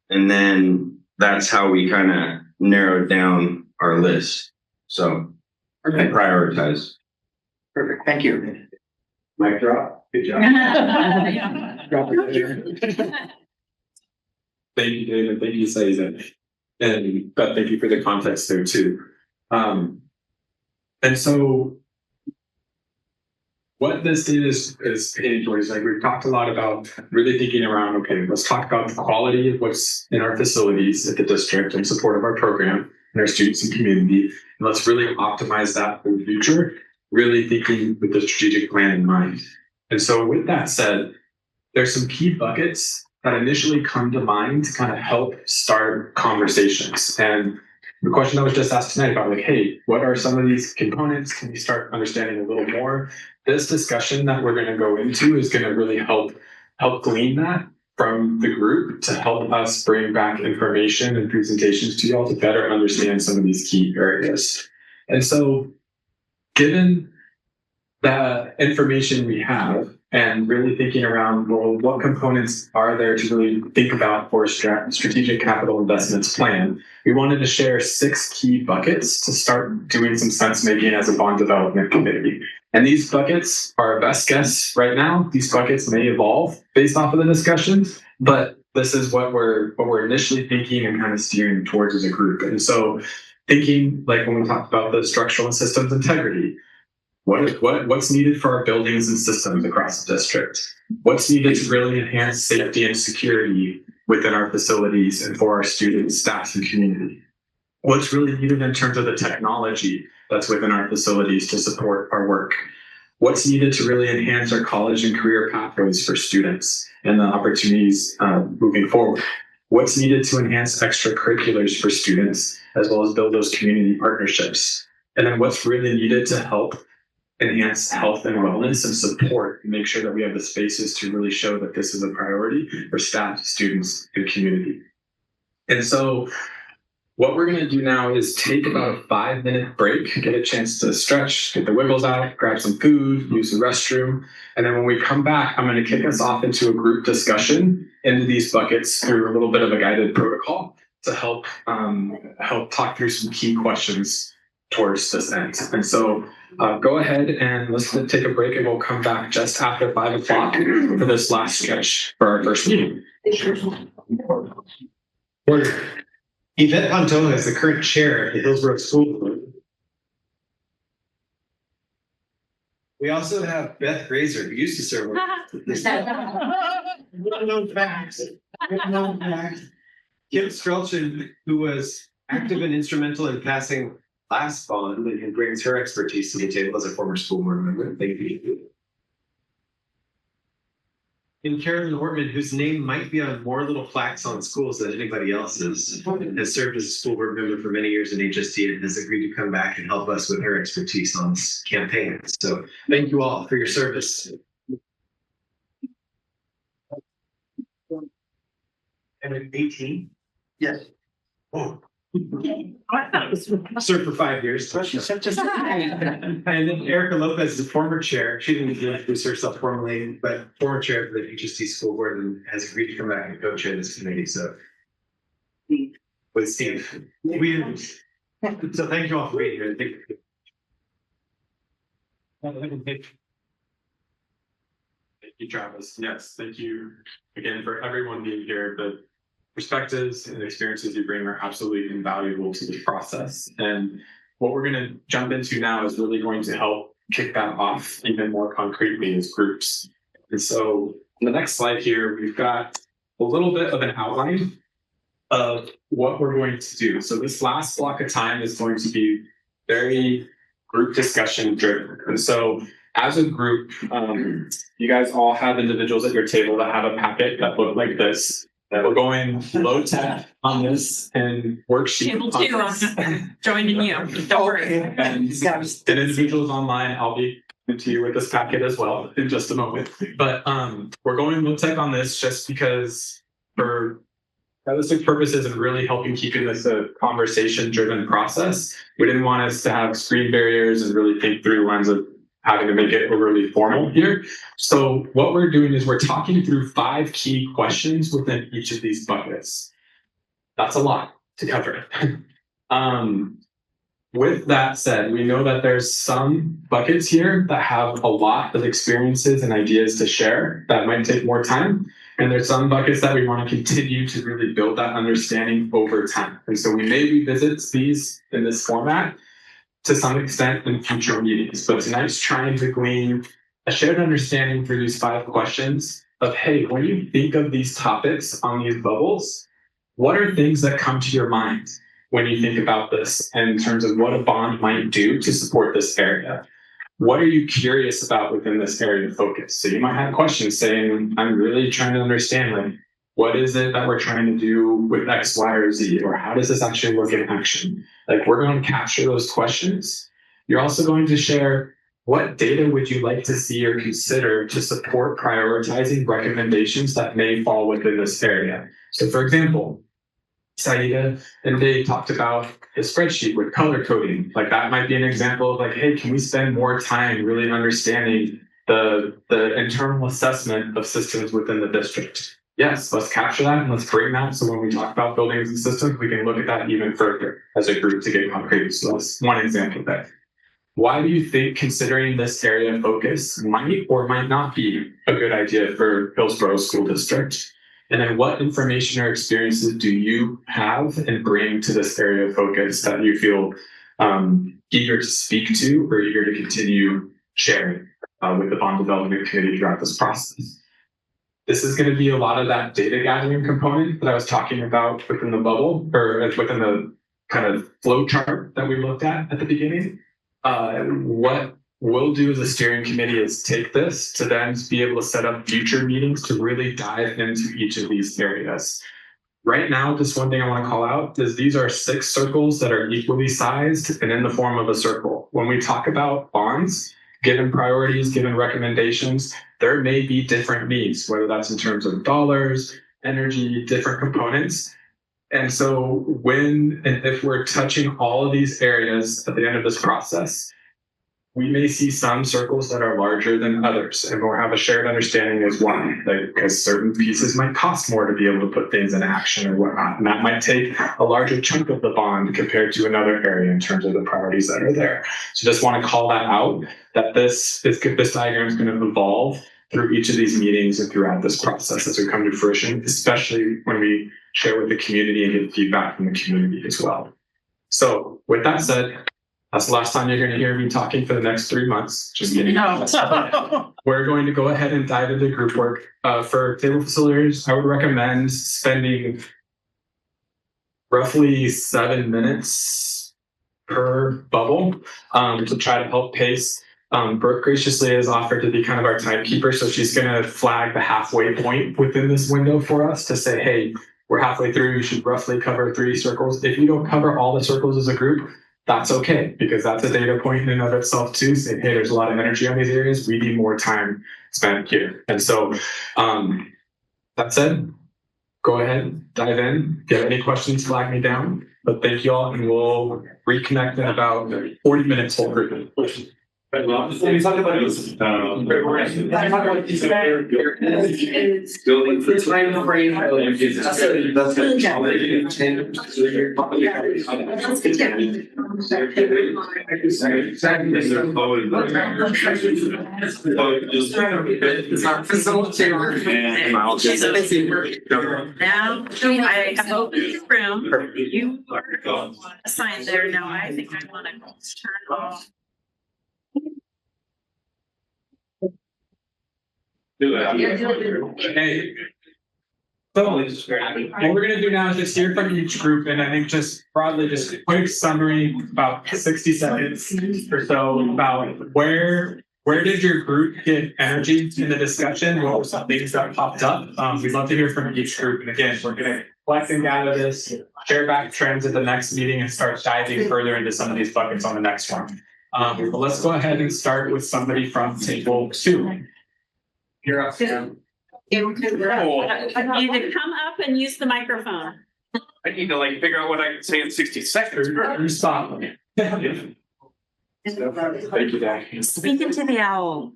and then that's how we kind of narrowed down our list. So, and prioritize. Perfect. Thank you. Mic drop. Good job. Thank you, David. Thank you, Saida. And Beth, thank you for the context there too. And so what this is heading towards, like we've talked a lot about really thinking around, okay, let's talk about the quality of what's in our facilities at the district in support of our program and our students and community. And let's really optimize that for the future, really thinking with the strategic plan in mind. And so with that said, there's some key buckets that initially come to mind to kind of help start conversations. And the question that was just asked tonight about like, hey, what are some of these components? Can we start understanding a little more? This discussion that we're going to go into is going to really help glean that from the group to help us bring back information and presentations to y'all to better understand some of these key areas. And so given the information we have and really thinking around, well, what components are there to really think about for a strategic capital investments plan, we wanted to share 6 key buckets to start doing some sense making as a bond development committee. And these buckets are our best guess right now. These buckets may evolve based off of the discussions, but this is what we're initially thinking and kind of steering towards as a group. And so thinking like when we talked about the structural and systems integrity, what's needed for our buildings and systems across the district? What's needed to really enhance safety and security within our facilities and for our students, staff, and community? What's really needed in terms of the technology that's within our facilities to support our work? What's needed to really enhance our college and career pathways for students and the opportunities moving forward? What's needed to enhance extracurriculars for students, as well as build those community partnerships? And then what's really needed to help enhance health and wellness and support and make sure that we have the spaces to really show that this is a priority for staff, students, and community. And so what we're going to do now is take about a 5-minute break, get a chance to stretch, get the wiggles out, grab some food, use the restroom. And then when we come back, I'm going to kick us off into a group discussion into these buckets through a little bit of a guided protocol to help talk through some key questions towards this end. And so go ahead and let's take a break and we'll come back just after 5 o'clock for this last stretch for our first meeting. Order. Yvette Pontona is the current chair of the Hillsboro School Board. We also have Beth Grazer, who used to serve with unknown facts. Kim Strelchin, who was active and instrumental in passing last bond and who brings her expertise to the table as a former school board member. Thank you. And Carolyn Hortman, whose name might be on more little plaques on schools than anybody else's, has served as a school board member for many years in HSD and has agreed to come back and help us with her expertise on this campaign. So thank you all for your service. And at 18? Yes. Oh. I thought it was served for 5 years. And then Erica Lopez is a former chair. She didn't introduce herself formally, but former chair of the HSD School Board and has agreed to come back and co-chair this committee. So with Steve. So thank you all for being here. Thank you, Travis. Yes, thank you again for everyone being here. The perspectives and experiences you bring are absolutely invaluable to the process. And what we're going to jump into now is really going to help kick that off even more concretely as groups. And so on the next slide here, we've got a little bit of an outline of what we're going to do. So this last block of time is going to be very group discussion driven. And so as a group, you guys all have individuals at your table that have a packet that look like this. We're going low tech on this and worksheet. Table 2, I'm joining you. Don't worry. And individuals online, I'll be coming to you with this packet as well in just a moment. But we're going low tech on this just because for realistic purposes and really helping keeping this a conversation driven process, we didn't want us to have screen barriers and really think through the lens of having to make it overly formal here. So what we're doing is we're talking through 5 key questions within each of these buckets. That's a lot to cover. with that said, we know that there's some buckets here that have a lot of experiences and ideas to share that might take more time. And there's some buckets that we want to continue to really build that understanding over time. And so we may revisit these in this format to some extent in future meetings. But tonight's trying to glean a shared understanding for these 5 questions of, hey, when you think of these topics on these bubbles, what are things that come to your mind when you think about this in terms of what a bond might do to support this area? What are you curious about within this area of focus? So you might have questions saying, I'm really trying to understand, like, what is it that we're trying to do with X, Y, or Z? Or how does this actually look in action? Like, we're going to capture those questions. You're also going to share what data would you like to see or consider to support prioritizing recommendations that may fall within this area. So for example, Saida and Dave talked about a spreadsheet with color coding. Like that might be an example of like, hey, can we spend more time really understanding the internal assessment of systems within the district? Yes, let's capture that and let's bring that. So when we talk about buildings and systems, we can look at that even further as a group to get concrete. So that's one example there. Why do you think considering this area of focus might or might not be a good idea for Hillsboro School District? And then what information or experiences do you have and bring to this area of focus that you feel eager to speak to or eager to continue sharing with the Bond Development Committee throughout this process? This is going to be a lot of that data gathering component that I was talking about within the bubble or within the kind of flow chart that we looked at the beginning. What we'll do as a steering committee is take this to then be able to set up future meetings to really dive into each of these areas. Right now, just one thing I want to call out is these are 6 circles that are equally sized and in the form of a circle. When we talk about bonds, given priorities, given recommendations, there may be different needs, whether that's in terms of dollars, energy, different components. And so when and if we're touching all of these areas at the end of this process, we may see some circles that are larger than others, and we'll have a shared understanding as why, because certain pieces might cost more to be able to put things in action or whatnot. And that might take a larger chunk of the bond compared to another area in terms of the priorities that are there. So just want to call that out, that this diagram is going to evolve through each of these meetings and throughout this process as we come to fruition, especially when we share with the community and get feedback from the community as well. So with that said, that's the last time you're going to hear me talking for the next 3 months. Just kidding. No. We're going to go ahead and dive into group work. For table facilitators, I would recommend spending roughly 7 minutes per bubble to try to help pace. Brooke graciously has offered to be kind of our timekeeper, so she's going to flag the halfway point within this window for us to say, hey, we're halfway through, you should roughly cover 3 circles. If you don't cover all the circles as a group, that's okay, because that's a data point in and of itself too, saying, hey, there's a lot of energy on these areas, we need more time spent here. And so that said, go ahead, dive in. If you have any questions, flag me down. But thank you all, and we'll reconnect in about 40 minutes whole group. Building for time frame. Now, I have opened this room. You are assigned there. Now, I think I want to turn off. Hey. So what we're going to do now is just hear from each group, and I think just broadly, just a quick summary, about 60 seconds or so, about where did your group get energy in the discussion? What were some things that popped up? We'd love to hear from each group. And again, we're going to collect and gather this, share back trends at the next meeting, and start diving further into some of these buckets on the next one. But let's go ahead and start with somebody from table 2. You're up. You need to come up and use the microphone. I need to figure out what I can say in 60 seconds. Stop. Thank you, Dad. Speak into the owl.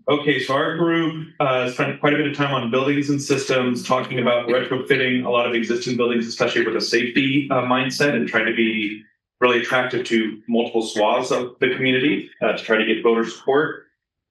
Okay, so our group spent quite a bit of time on buildings and systems, talking about retrofitting a lot of existing buildings, especially with a safety mindset, and trying to be really attractive to multiple swaths of the community to try to get voter support.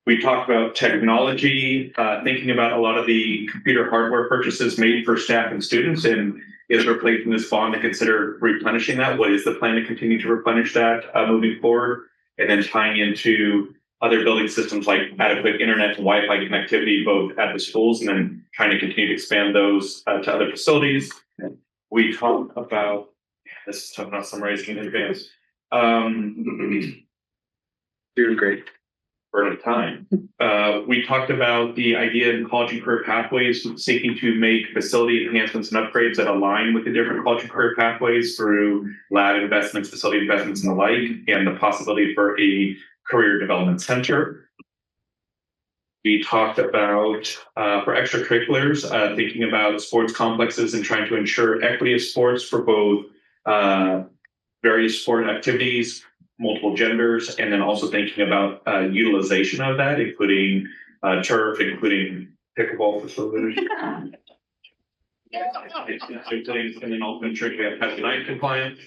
We talked about technology, thinking about a lot of the computer hardware purchases made for staff and students, and is replacing this bond to consider replenishing that? What is the plan to continue to replenish that moving forward? And then tying into other building systems like adequate internet and Wi-Fi connectivity, both at the schools and then trying to continue to expand those to other facilities. We talked about, this is tough, not summarizing in advance. Doing great. For a time. We talked about the idea in college and career pathways, seeking to make facility enhancements and upgrades that align with the different college and career pathways through lab investments, facility investments, and the like, and the possibility for a career development center. We talked about, for extracurriculars, thinking about sports complexes and trying to ensure equity of sports for both various sport activities, multiple genders, and then also thinking about utilization of that, including turf, including pickleball facilities. And then also ensuring we have Title IX compliance.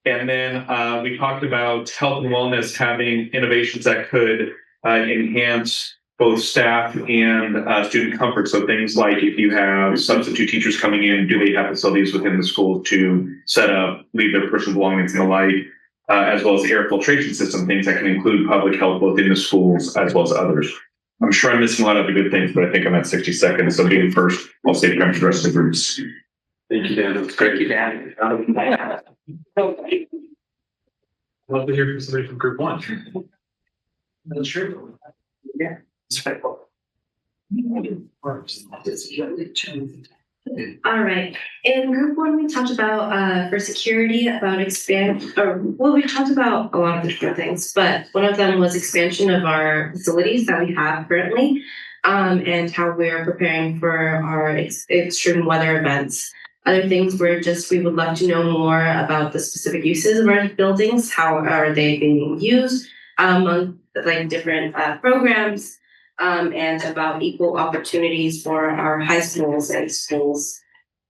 And then we talked about health and wellness having innovations that could enhance both staff and student comfort. So things like if you have substitute teachers coming in, do they have facilities within the school to set up, leave their personal belongings and the like, as well as air filtration system, things that can include public health both in the schools as well as others. I'm sure I'm missing a lot of the good things, but I think I'm at 60 seconds. So being first, I'll save time for the rest of the groups. Thank you, Dan. That's great. Thank you, Dan. Love to hear from somebody from group one. That's true. Yeah. All right. In group one, we talked about for security about we talked about a lot of different things, but one of them was expansion of our facilities that we have currently, and how we're preparing for our extreme weather events. Other things were we would love to know more about the specific uses of our buildings. How are they being used among like different programs, and about equal opportunities for our high schools and schools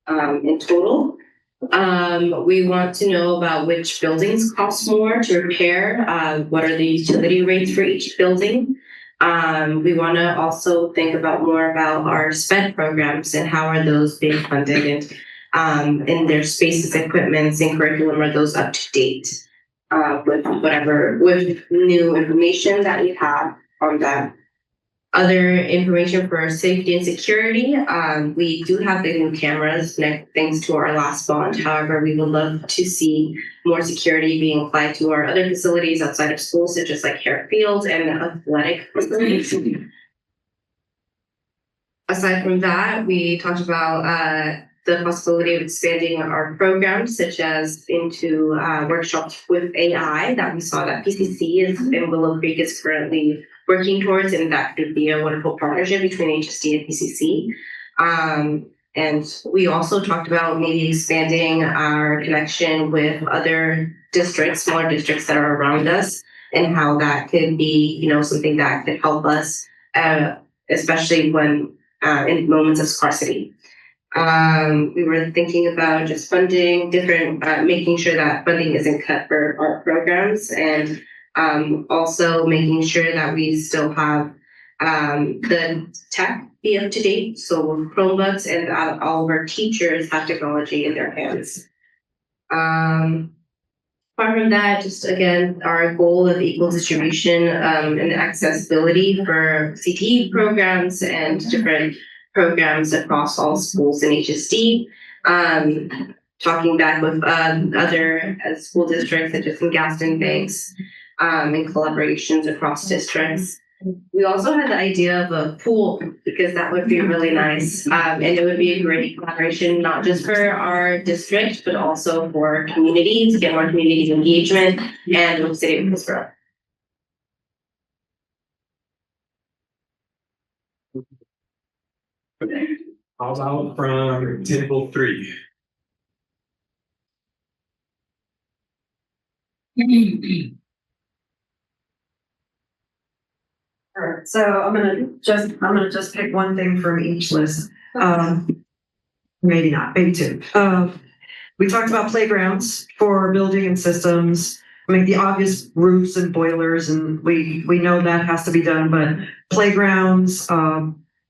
in total. We want to know about which buildings cost more to repair. What are the utility rates for each building? We want to also think about more about our SPED programs and how are those being funded, and in their spaces, equipments, and curriculum, are those up to date with new information that you have on that. Other information for safety and security. We do have the new cameras thanks to our last bond. However, we would love to see more security being applied to our other facilities outside of school, such as like Herrick Field and athletic facilities. Aside from that, we talked about the possibility of expanding our programs, such as into workshops with AI that we saw that PCC in Willow Creek is currently working towards, and that could be a wonderful partnership between HSD and PCC. And we also talked about maybe expanding our connection with other districts, smaller districts that are around us, and how that could be, something that could help us, especially when in moments of scarcity. We were thinking about just funding different, making sure that funding isn't cut for our programs, and also making sure that we still have the tech be up to date. So Chromebooks and all of our teachers have technology in their hands. Apart from that, just again, our goal of equal distribution and accessibility for CTE programs and different programs across all schools in HSD. Talking back with other school districts such as in Gaston Banks, and collaborations across districts. We also had the idea of a pool because that would be really nice, and it would be a great collaboration not just for our district but also for communities to get more community engagement and the city of Hillsboro. How about from table 3? All right, so I'm gonna just pick one thing from each list. Maybe not, maybe two. We talked about playgrounds for building and systems. I mean, the obvious roofs and boilers, and we know that has to be done, but playgrounds,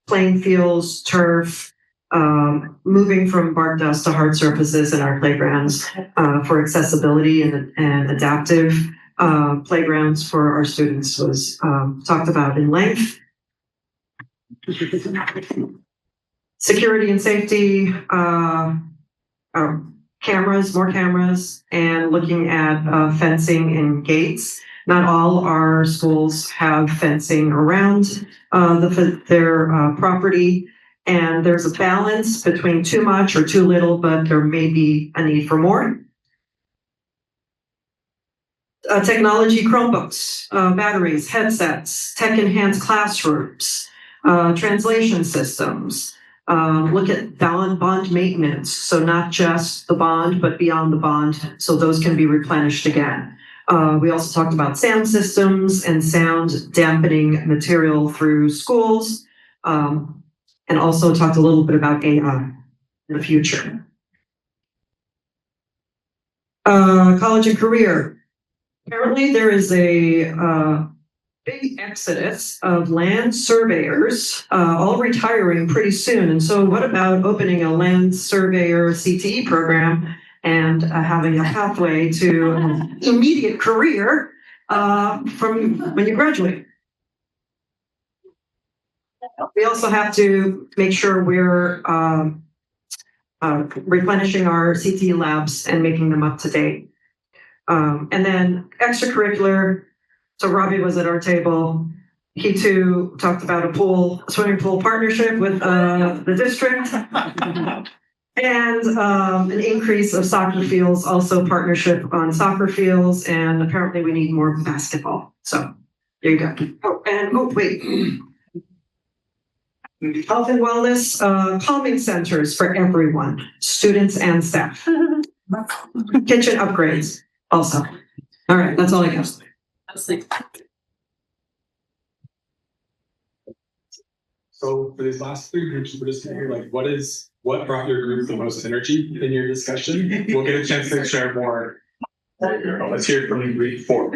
playing fields, turf, moving from bark dust to hard surfaces in our playgrounds for accessibility and adaptive playgrounds for our students was talked about in length. Security and safety, cameras, more cameras, and looking at fencing and gates. Not all our schools have fencing around their property, and there's a balance between too much or too little, but there may be a need for more. Technology, Chromebooks, batteries, headsets, tech-enhanced classrooms, translation systems. Look at bond maintenance, so not just the bond, but beyond the bond, so those can be replenished again. We also talked about sound systems and sound dampening material through schools, and also talked a little bit about AI in the future. College and career. Apparently there is a big exodus of land surveyors, all retiring pretty soon. And so what about opening a land surveyor CTE program and having a pathway to immediate career from when you graduate? We also have to make sure we're replenishing our CTE labs and making them up to date. And then extracurricular. So Robbie was at our table. He too talked about a swimming pool partnership with the district. And an increase of soccer fields, also partnership on soccer fields, and apparently we need more basketball. So there you go. Wait. Health and wellness, calming centers for everyone, students and staff. Kitchen upgrades also. All right, that's all I got. So for these last three groups, we're just gonna hear like, what brought your group the most energy in your discussion? We'll get a chance to share more. Let's hear it from group 4.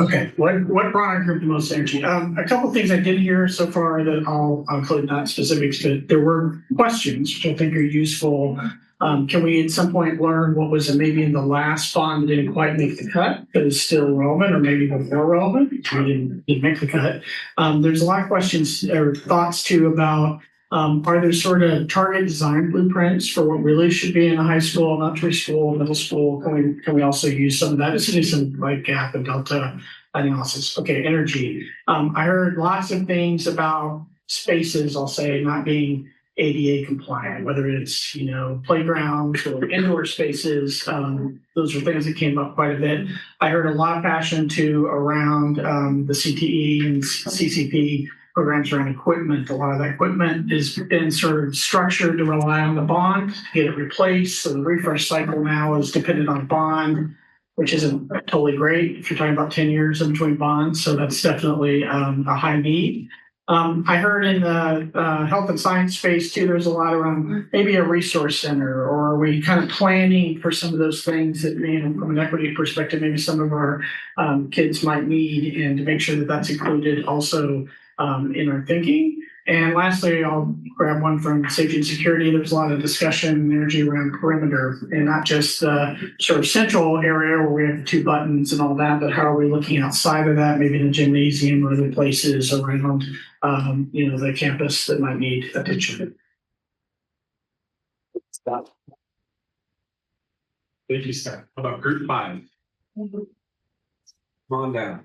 Okay, what brought our group the most energy? A couple things I did hear so far that I'll include, not specifics, but there were questions which I think are useful. Can we at some point learn what was maybe in the last bond that didn't quite make the cut, but is still relevant, or maybe even more relevant? We didn't make the cut. There's a lot of questions or thoughts too about are there sort of target design blueprints for what really should be in a high school, elementary school, middle school? Can we also use some of that? Just to do some like gap and delta analysis. Okay, energy. I heard lots of things about spaces, I'll say, not being ADA compliant, whether it's, playgrounds or indoor spaces. Those are things that came up quite a bit. I heard a lot of passion too around the CTE and CCP programs around equipment. A lot of that equipment has been sort of structured to rely on the bond to get it replaced. So the refresh cycle now is dependent on bond, which isn't totally great if you're talking about 10 years in between bonds. So that's definitely a high need. I heard in the health and science space too, there's a lot around maybe a resource center, or are we kind of planning for some of those things that, from an equity perspective, maybe some of our kids might need, and to make sure that that's included also in our thinking. And lastly, I'll grab one from safety and security. There's a lot of discussion and energy around perimeter, and not just the sort of central area where we have the 2 buttons and all that, but how are we looking outside of that, maybe in the gymnasium or other places around, the campus that might need attention. Stop. Thank you, Scott. How about group 5? Come on down.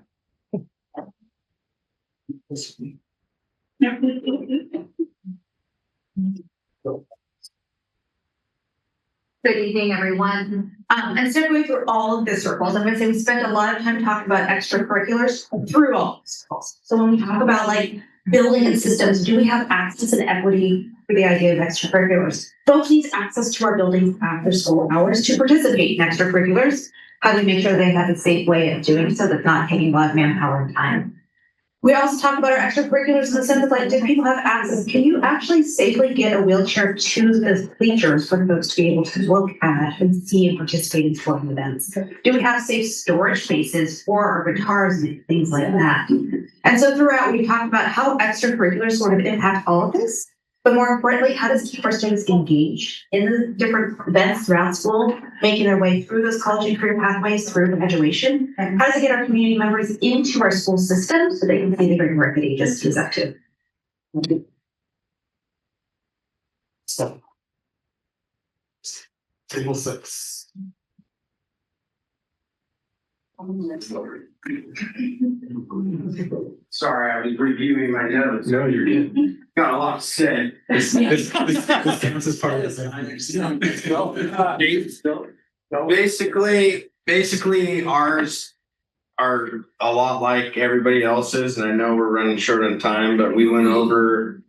Good evening, everyone. Instead of going through all of the circles, I'm going to say we spent a lot of time talking about extracurriculars through all the circles. So when we talk about building and systems, do we have access and equity for the idea of extracurriculars? Folks need access to our buildings after school hours to participate in extracurriculars. How do we make sure they have a safe way of doing so that's not taking a lot of manpower and time? We also talk about our extracurriculars in the sense of like, do people have access? Can you actually safely get a wheelchair to the bleachers for folks to be able to look at and see and participate in sporting events? Do we have safe storage spaces for our guitars and things like that? And so throughout, we talk about how extracurriculars sort of impact all of this. But more importantly, how does it keep our students engaged in the different events throughout school, making their way through those college and career pathways through graduation? How does it get our community members into our school system so they can see the great work that he just is up to? So, table 6. Sorry, I was reviewing my notes. No, you're good. Got a lot said. This counts as part of the Basically, ours are a lot like everybody else's, and I know we're running short on time, but we went over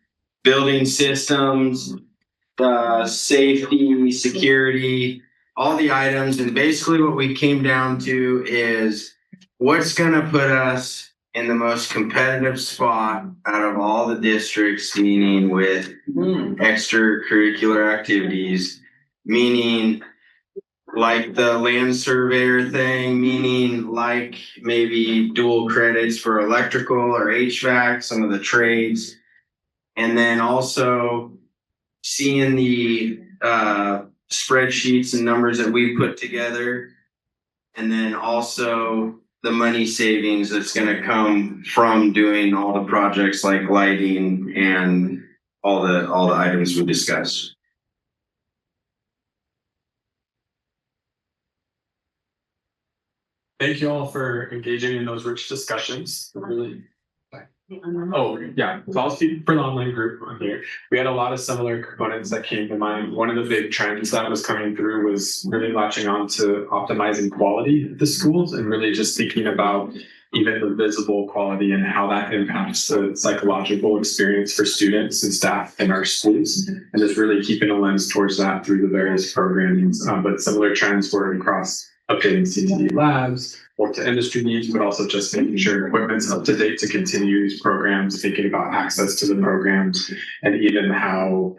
building systems, safety, security, all the items, and basically what we came down to is what's gonna put us in the most competitive spot out of all the districts, meaning with extracurricular activities, meaning like the land surveyor thing, meaning like maybe dual credits for electrical or HVAC, some of the trades, and then also seeing the spreadsheets and numbers that we put together, and then also the money savings that's going to come from doing all the projects like lighting and all the items we discussed. Thank you all for engaging in those rich discussions. Really. Oh, yeah. So I'll speak for the online group on here. We had a lot of similar components that came to mind. One of the big trends that was coming through was really latching on to optimizing quality at the schools and really just thinking about even the visible quality and how that impacts the psychological experience for students and staff in our schools. And just really keeping a lens towards that through the various programs. But similar trends were across updating CTD labs, more to industry needs, but also just making sure equipment's up to date to continue these programs, thinking about access to the programs, and even how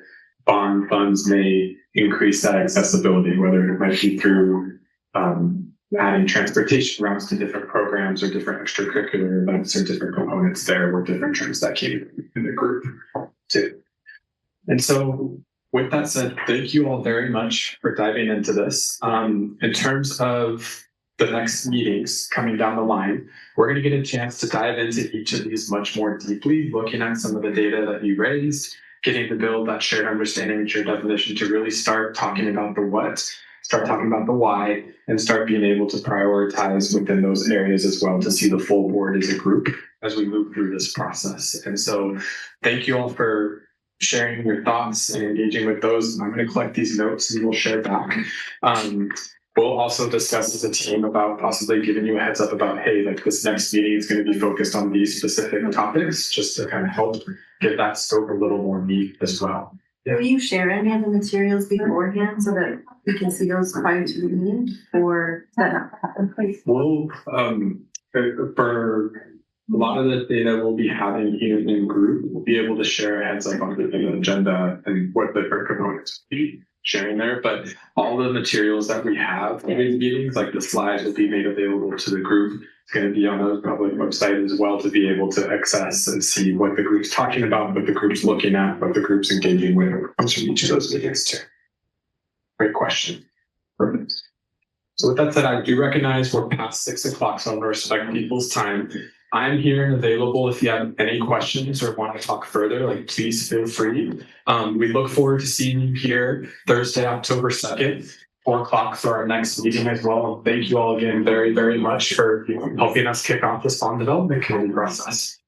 bond funds may increase that accessibility, whether it might be through adding transportation routes to different programs or different extracurricular events or different components. There were different trends that came in the group too. And so with that said, thank you all very much for diving into this. In terms of the next meetings coming down the line, we're going to get a chance to dive into each of these much more deeply, looking at some of the data that you raised, getting to build that shared understanding, shared definition to really start talking about the what, start talking about the why, and start being able to prioritize within those areas as well to see the full board as a group as we move through this process. And so thank you all for sharing your thoughts and engaging with those. I'm going to collect these notes and we'll share back. We'll also discuss as a team about possibly giving you a heads up about, hey, like this next meeting is going to be focused on these specific topics, just to kind of help get that scope a little more meat as well. Yeah. Will you share any of the materials beforehand so that we can see those prior to the meeting, or that not happen, please? We'll, for a lot of the data we'll be having here in group, we'll be able to share a heads up on the agenda and what the different components will be sharing there. But all the materials that we have in these meetings, like the slides, will be made available to the group. It's going to be on the public website as well to be able to access and see what the group's talking about, what the group's looking at, what the group's engaging with, what comes from each of those meetings too. Great question. Perfect. So with that said, I do recognize we're past 6 o'clock, so I'm going to respect people's time. I'm here and available if you have any questions or want to talk further, like please feel free. We look forward to seeing you here Thursday, October 2nd, 4 o'clock for our next meeting as well. Thank you all again very, very much for helping us kick off this bond development committee process.